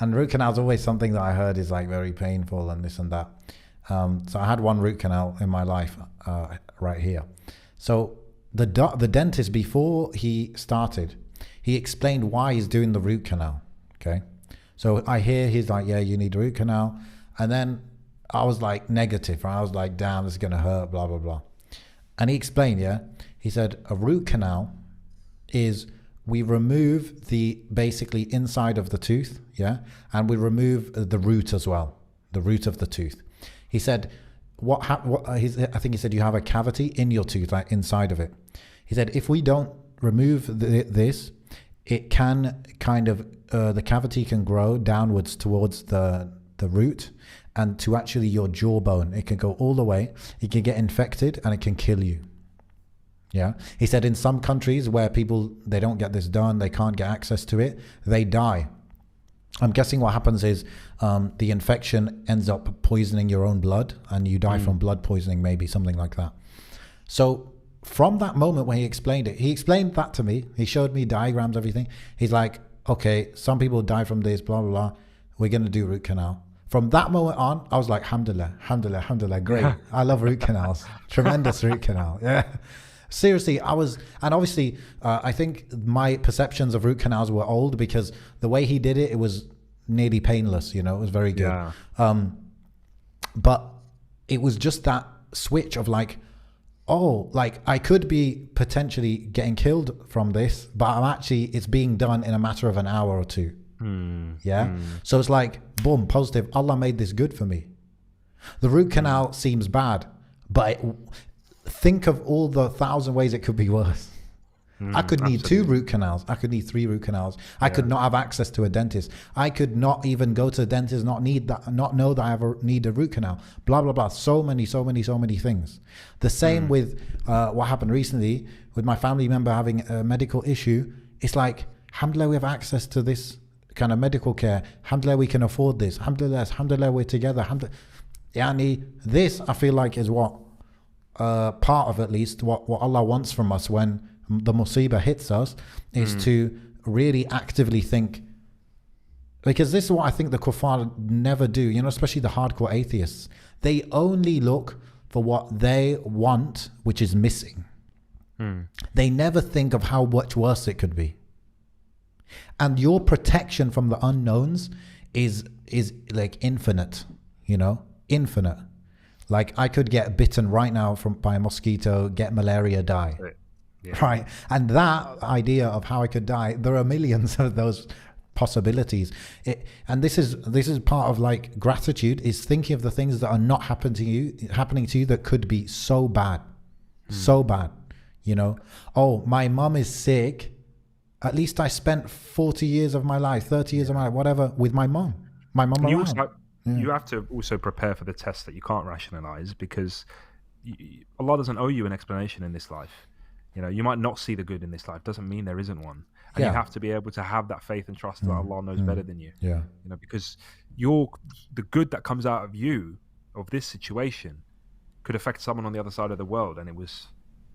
and root canal is always something that I heard is like very painful and this and that. So I had one root canal in my life, right here. So the dentist, before he started, he explained why he's doing the root canal. Okay, so I hear he's like, yeah, you need a root canal, and then I was like negative, right? I was like, damn, this is gonna hurt, blah blah blah. And he explained, he said a root canal is we remove the basically inside of the tooth, and we remove the root as well, the root of the tooth. He said, I think he said you have a cavity in your tooth, like inside of it. He said if we don't remove this, it can kind of the cavity can grow downwards towards the root and to actually your jawbone. It can go all the way. It can get infected and it can kill you. Yeah. He said in some countries where people, they don't get this done, they can't get access to it, they die. I'm guessing what happens is the infection ends up poisoning your own blood and you die from blood poisoning, maybe something like that. So from that moment when he explained that to me, he showed me diagrams, everything. He's like, okay, some people die from this, blah, blah, blah. We're going to do root canal. From that moment on, I was like, alhamdulillah, alhamdulillah, alhamdulillah, great. I love root canals. Tremendous root canal. Yeah. Seriously, and obviously, I think my perceptions of root canals were old because the way he did it, it was nearly painless, it was very good. Yeah. But it was just that switch of like, oh, like I could be potentially getting killed from this, but it's being done in a matter of an hour or two. So it's like, boom, positive. Allah made this good for me. The root canal seems bad, but think of all the 1,000 ways it could be worse. I could need 2 Absolutely. root canals. I could need 3 root canals. I could Yeah. not have access to a dentist. I could not even go to a dentist, not know that need a root canal. Blah blah blah. So many, so many, so many things. The same with what happened recently with my family member having a medical issue. It's like, alhamdulillah, we have access to this kind of medical care. Alhamdulillah, we can afford this. Alhamdulillah, we're together. Alhamdulillah. Yani, this I feel like is what part of, at least, what Allah wants from us when the musibah hits us, is to really actively think, because this is what I think the kuffar never do, especially the hardcore atheists. They only look for what they want, which is missing. They never think of how much worse it could be. And your protection from the unknowns is like infinite, infinite. Like, I could get bitten right now by a mosquito, get malaria, die. Yeah. Right. And that idea of how I could die, there are millions of those possibilities. And this is part of, like, gratitude, is thinking of the things that are not happening to you that could be so bad. So bad. Oh, my mum is sick. At least I spent 40 years of my life, 30 years of my life, whatever, with my mum. My mum around. You have to also prepare for the test that you can't rationalize, because Allah doesn't owe you an explanation in this life. You might not see the good in this life. Doesn't mean there isn't one. And you have to be able to have that faith and trust that Allah knows better than you. Yeah. Because the good that comes out of you, of this situation, could affect someone on the other side of the world, and it was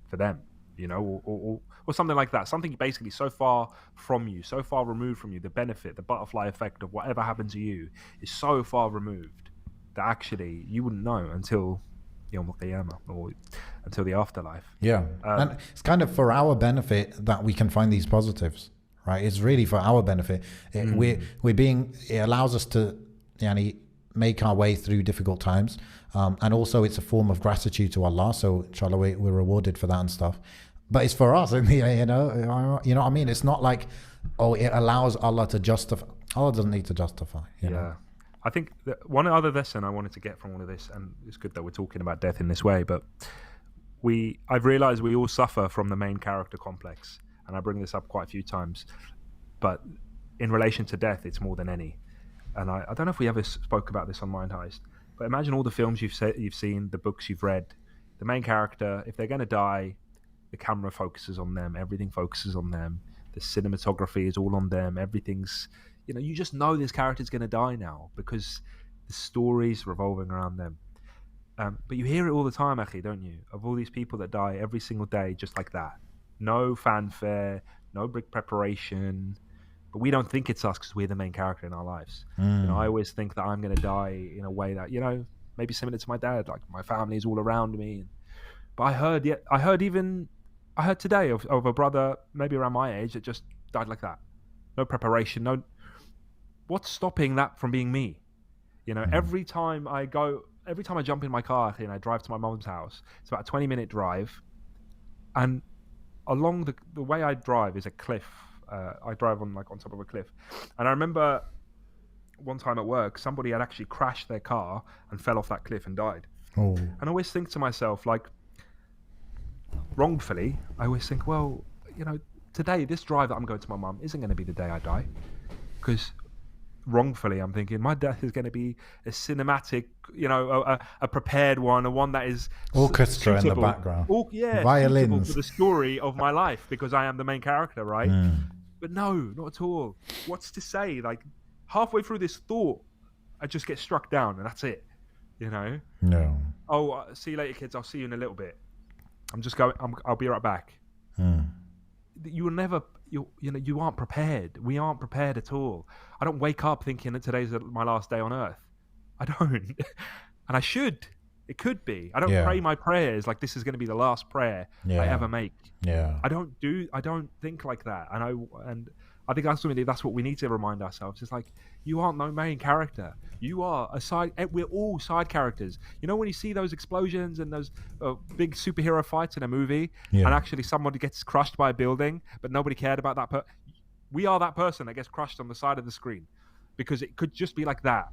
for them. Or something like that. Something basically so far from you, so far removed from you, the benefit, the butterfly effect of whatever happened to you is so far removed that actually you wouldn't know until Yawm al-Qiyamah, or until the afterlife. Yeah. And it's kind of for our benefit that we can find these positives, right? It's really for our benefit. It allows us to make our way through difficult times. And also it's a form of gratitude to Allah. So inshallah, we're rewarded for that and stuff. But it's for us, you know what I mean? It's not like, it allows Allah to justify. Allah doesn't need to justify. You know? I think one other lesson I wanted to get from all of this, and it's good that we're talking about death in this way, but I've realized we all suffer from the main character complex, and I bring this up quite a few times, but in relation to death, it's more than any. And I don't know if we ever spoke about this on Mind Heist, but imagine all the films you've seen, the books you've read, the main character, if they're going to die, the camera focuses on them, everything focuses on them, the cinematography is all on them, everything's, you just know this character's going to die now because the story's revolving around them. But you hear it all the time, Akhi, don't you? Of all these people that die every single day just like that. No fanfare, no big preparation. But we don't think it's us because we're the main character in our lives. I always think that I'm going to die in a way that, maybe similar to my dad, like my family's all around me. But I heard today of a brother maybe around my age that just died like that. No preparation, what's stopping that from being me? Every time I jump in my car and I drive to my mom's house, it's about a 20-minute drive, and along the way I drive is a cliff. I drive on top of a cliff, and I remember one time at work somebody had actually crashed their car and fell off that cliff and died. And I always think to myself, like, wrongfully, I always think, well, today this drive that I'm going to my mum isn't going to be the day I die, because wrongfully I'm thinking my death is going to be a cinematic, a prepared one, a one that is orchestra suitable, in the background, violins for the story of my life, because I am the main character, right? But no, not at all. What's to say, like, halfway through this thought I just get struck down and that's it, No. See you later, kids, I'll see you in a little bit, I'll be right back. You will never, you aren't prepared. We aren't prepared at all. I don't wake up thinking that today's my last day on earth. I don't. And I should. It could be. I don't pray my prayers like this is going to be the last prayer I ever make. I don't think like that. And I think that's what we need to remind ourselves. It's like, you aren't no main character. You are a side. We're all side characters. When you see those explosions and those big superhero fights in a movie, and actually somebody gets crushed by a building, but nobody cared about that. We are that person that gets crushed on the side of the screen, because it could just be like that.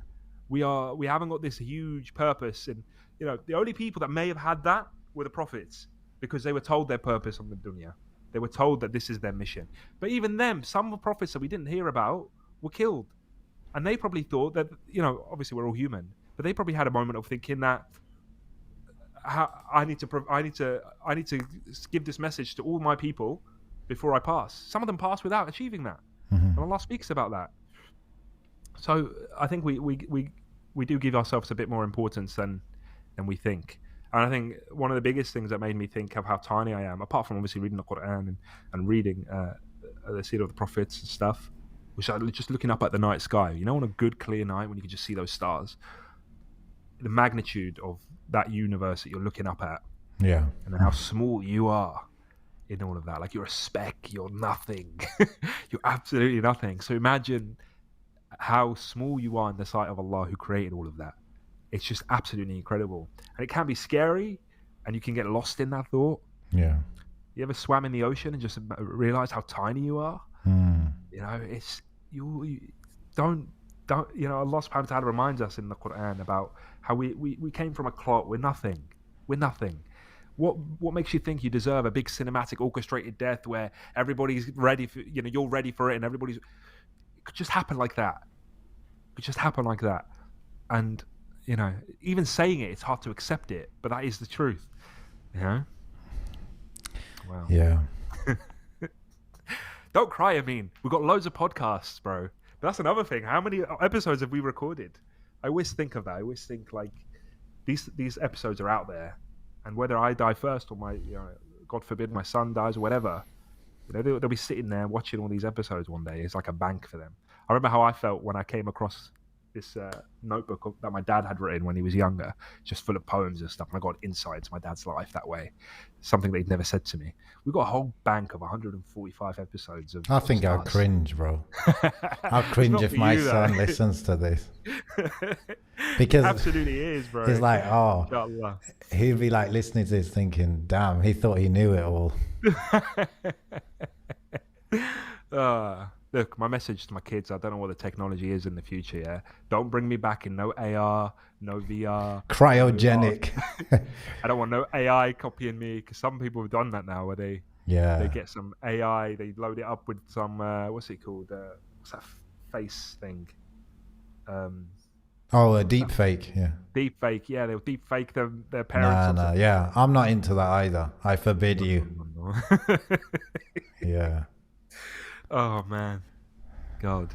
We haven't got this huge purpose, and the only people that may have had that were the prophets, because they were told their purpose on the dunya. They were told that this is their mission. But even them, some of the prophets that we didn't hear about were killed. And they probably thought that, obviously we're all human, but they probably had a moment of thinking that I need to give this message to all my people before I pass. Some of them pass without achieving that. And Allah speaks about that. So I think we do give ourselves a bit more importance than we think. And I think one of the biggest things that made me think of how tiny I am, apart from obviously reading the Quran and reading the Seerah of the Prophets and stuff, which I just looking up at the night sky, on a good clear night when you can just see those stars, the magnitude of that universe that you're looking up at, yeah, and how small you are in all of that. Like, you're a speck, you're nothing. You're absolutely nothing. So imagine how small you are in the sight of Allah, who created all of that. It's just absolutely incredible. And it can be scary, and you can get lost in that thought. Yeah. You ever swam in the ocean and just realize how tiny you are? It's you don't Allah subhanahu wa ta'ala reminds us in the Quran about how we came from a clot. We're nothing. What makes you think you deserve a big cinematic orchestrated death where everybody's ready for, you're ready for it, and everybody's, it could just happen like that. And even saying it's hard to accept it, but that is the truth. Wow. Yeah. Don't cry, Amin. We've got loads of podcasts, bro. But that's another thing. How many episodes have we recorded? I always think of that. I always think, like, these episodes are out there, and whether I die first or my, God forbid, my son dies or whatever, they'll be sitting there watching all these episodes one day. It's like a bank for them. I remember how I felt when I came across this notebook that my dad had written when he was younger, just full of poems and stuff, and I got insight into my dad's life that way. Something that he'd never said to me. We've got a whole bank of 145 episodes of I think stars. I'll cringe, bro. I'll cringe if my son listens to this. Because it absolutely is, bro. He's like, Inshallah. He'd be like listening to this thinking, damn, he thought he knew it all. Look, my message to my kids, I don't know what the technology is in the future, yeah? Don't bring me back in no AR, no VR. Cryogenic. I don't want no AI copying me, because some people have done that now, where they get some AI, they load it up with some, what's it called? What's that face thing? A deep fake, yeah. Deep fake, yeah. They'll deep fake their parents. No, yeah. I'm not into that either. I forbid you. No. Yeah. Oh man, God,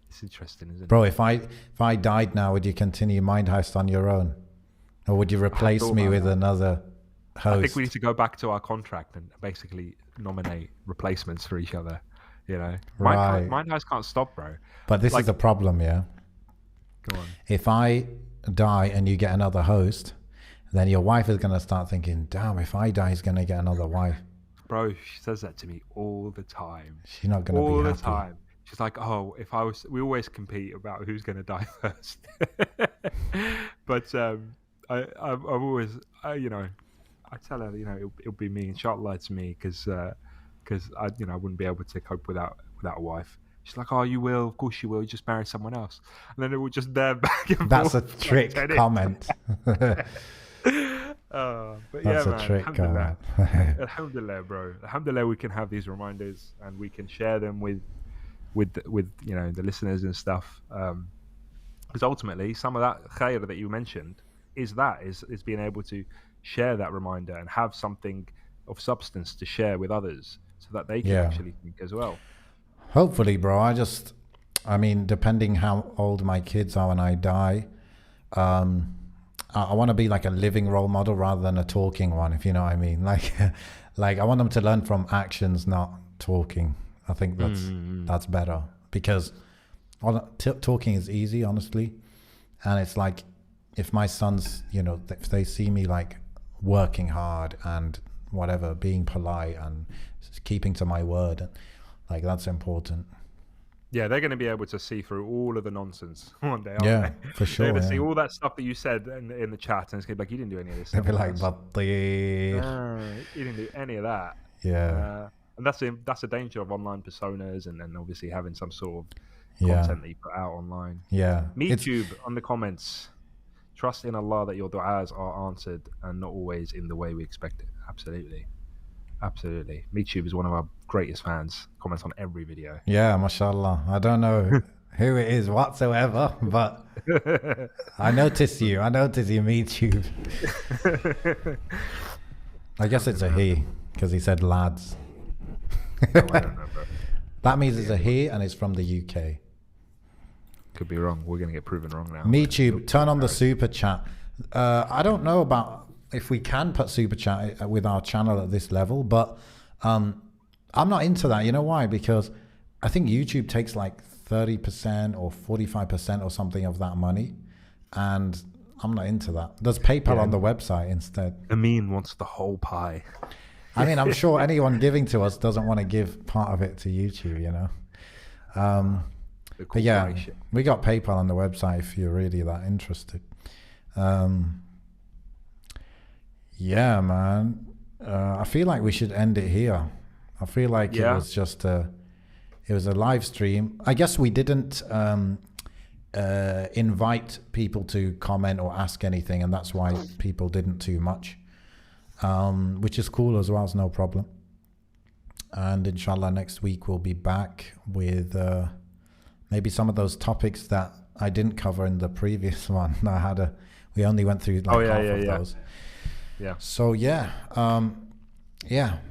it's interesting, isn't it? Bro, if I died now, would you continue Mind Heist on your own, or would you replace me with another host? I think we need to go back to our contract and basically nominate replacements for each other. Right. Mind Heist can't stop, bro. But this is the problem, yeah. Go on. If I die and you get another host, then your wife is gonna start thinking, damn, if I die, he's gonna get another wife. Bro, she says that to me all the time. She's not going to be happy. All the time. She's like, we always compete about who's going to die first. But I've always, I tell her, it'll be me, inshallah it's me, because I wouldn't be able to cope without a wife. She's like, oh, you will, of course you will, you just marry someone else. And then it will just there back and forth. That's a trick comment. But that's yeah, a man, trick alhamdulillah. comment. Alhamdulillah, bro. Alhamdulillah, we can have these reminders and we can share them with the listeners and stuff. Because ultimately, some of that khair that you mentioned is being able to share that reminder and have something of substance to share with others, so that they can actually think as well. Hopefully, bro. I mean, depending how old my kids are when I die, I want to be like a living role model rather than a talking one, if you know what I mean. Like I want them to learn from actions, not talking. I think that's better, because talking is easy, honestly. And it's like, if my sons, if they see me like working hard and whatever, being polite and keeping to my word, like, that's important. Yeah, they're going to be able to see through all of the nonsense one day, aren't they? For sure. They're going to see all that stuff that you said in the chat, and it's going to be like, you didn't do any of this They'll stuff. be like, but you didn't do any of that. Yeah. And that's the danger of online personas, and obviously having some sort of content that you put out online. Yeah. MeTube on the comments. Trust in Allah that your du'as are answered, and not always in the way we expect it. Absolutely. Absolutely. MeTube is one of our greatest fans. Comments on every video. Yeah, mashallah. I don't know who it is whatsoever, but I noticed you. I noticed you, MeTube. I guess it's a he because he said lads. No, I don't know, bro. That means it's a he and it's from the UK. Could be wrong. We're going to get proven wrong now. MeTube, turn on the super chat. I don't know about if we can put super chat with our channel at this level, but I'm not into that. You know why? Because I think YouTube takes like 30% or 45% or something of that money, and I'm not into that. There's PayPal on the website instead. Amin wants the whole pie. I mean, I'm sure anyone giving to us doesn't want to give part of it to YouTube, you know. But yeah, we got PayPal on the website if you're really that interested. Yeah, man. I feel like we should end it here. I feel like it was just it was a live stream. I guess we didn't invite people to comment or ask anything, and that's why people didn't too much, which is cool as well. It's no problem. And inshallah, next week we'll be back with maybe some of those topics that I didn't cover in the previous one. We only went through like half of those. Yeah. So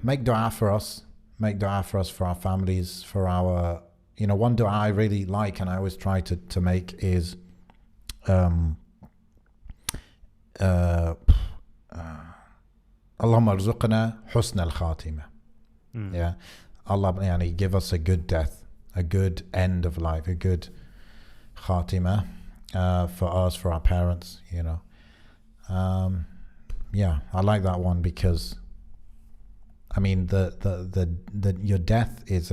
make dua for us. Make dua for us, for our families, for our, one dua I really like and I always try to make is Allahumma arzuqna husn al-khatimah. Yeah. Allah give us a good death, a good end of life, a good khatimah for us, for our parents, I like that one because I mean the your death is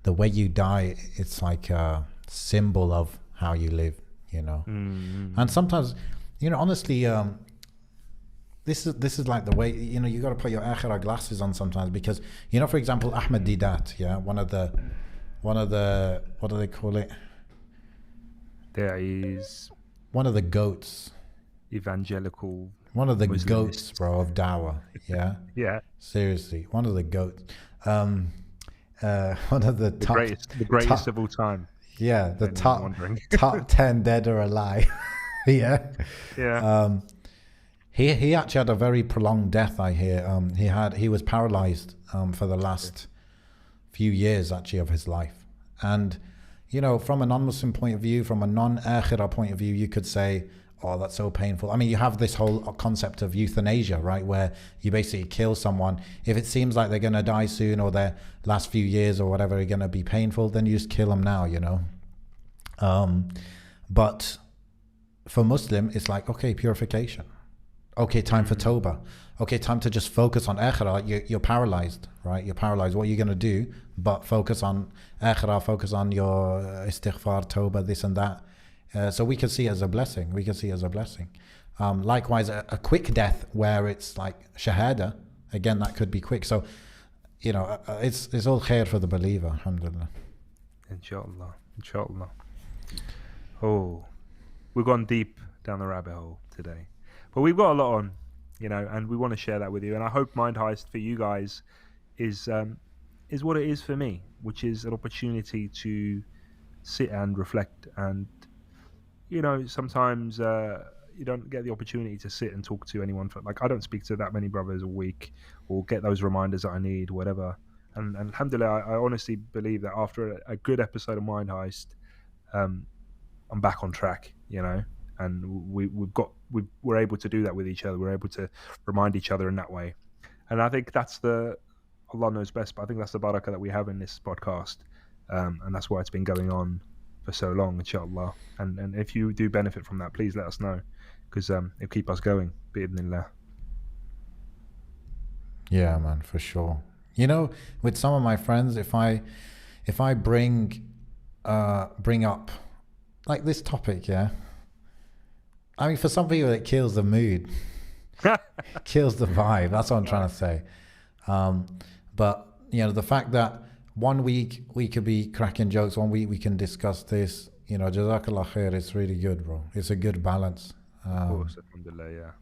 the way you die, it's like a symbol of how you live, and sometimes honestly this is like the way you got to put your akhirah glasses on sometimes, because for example Ahmed Didat, one of the what do they call it, there is one of the goats, evangelical, one of the Muslimist goats, bro, of dawah. Yeah, seriously, one of the goats, one of the top, the greatest of all time. Yeah, the top 10 dead or alive. Yeah. He actually had a very prolonged death, I hear. He was paralyzed for the last few years actually of his life. And from a non-Muslim point of view, from a non-akhirah point of view, you could say, oh, that's so painful. I mean, you have this whole concept of euthanasia, right, where you basically kill someone. If it seems like they're going to die soon, or their last few years or whatever are going to be painful, then you just kill them now, but for Muslim, it's like, okay, purification. Okay, time for tawbah. Okay, time to just focus on akhirah. You're paralyzed, right? You're paralyzed. What are you going to do? But focus on akhirah, focus on your istighfar, tawbah, this and that. So we can see it as a blessing. Likewise, a quick death where it's like shahada, again, that could be quick. So, it's all khair for the believer, alhamdulillah. Inshallah. Oh, we've gone deep down the rabbit hole today. But we've got a lot on, and we want to share that with you. And I hope Mind Heist for you guys is what it is for me, which is an opportunity to sit and reflect. And sometimes you don't get the opportunity to sit and talk to anyone. I don't speak to that many brothers a week, or get those reminders that I need, whatever. And alhamdulillah, I honestly believe that after a good episode of Mind Heist, I'm back on track, and we're able to do that with each other. We're able to remind each other in that way. And I think that's Allah knows best, but I think that's the barakah that we have in this podcast. And that's why it's been going on for so long, inshallah. And if you do benefit from that, please let us know, because it'll keep us going, bi'idhnillah. Yeah, man, for sure. With some of my friends, if I bring up like this topic, I mean, for some people it kills the mood, kills the vibe. That's what I'm trying to say. But the fact that 1 week we could be cracking jokes, 1 week we can discuss this, Jazakallah khair, it's really good, bro. It's a good balance. Of course, alhamdulillah,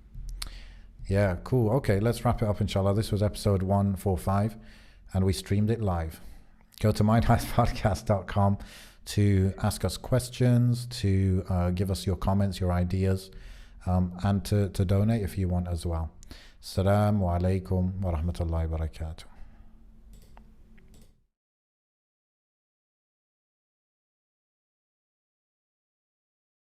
Yeah, cool. Okay, let's wrap it up, inshallah. This was episode 145, and we streamed it live. Go to mindheistpodcast.com to ask us questions, to give us your comments, your ideas, and to donate if you want as well. Assalamu alaikum wa rahmatullahi wa barakatuh.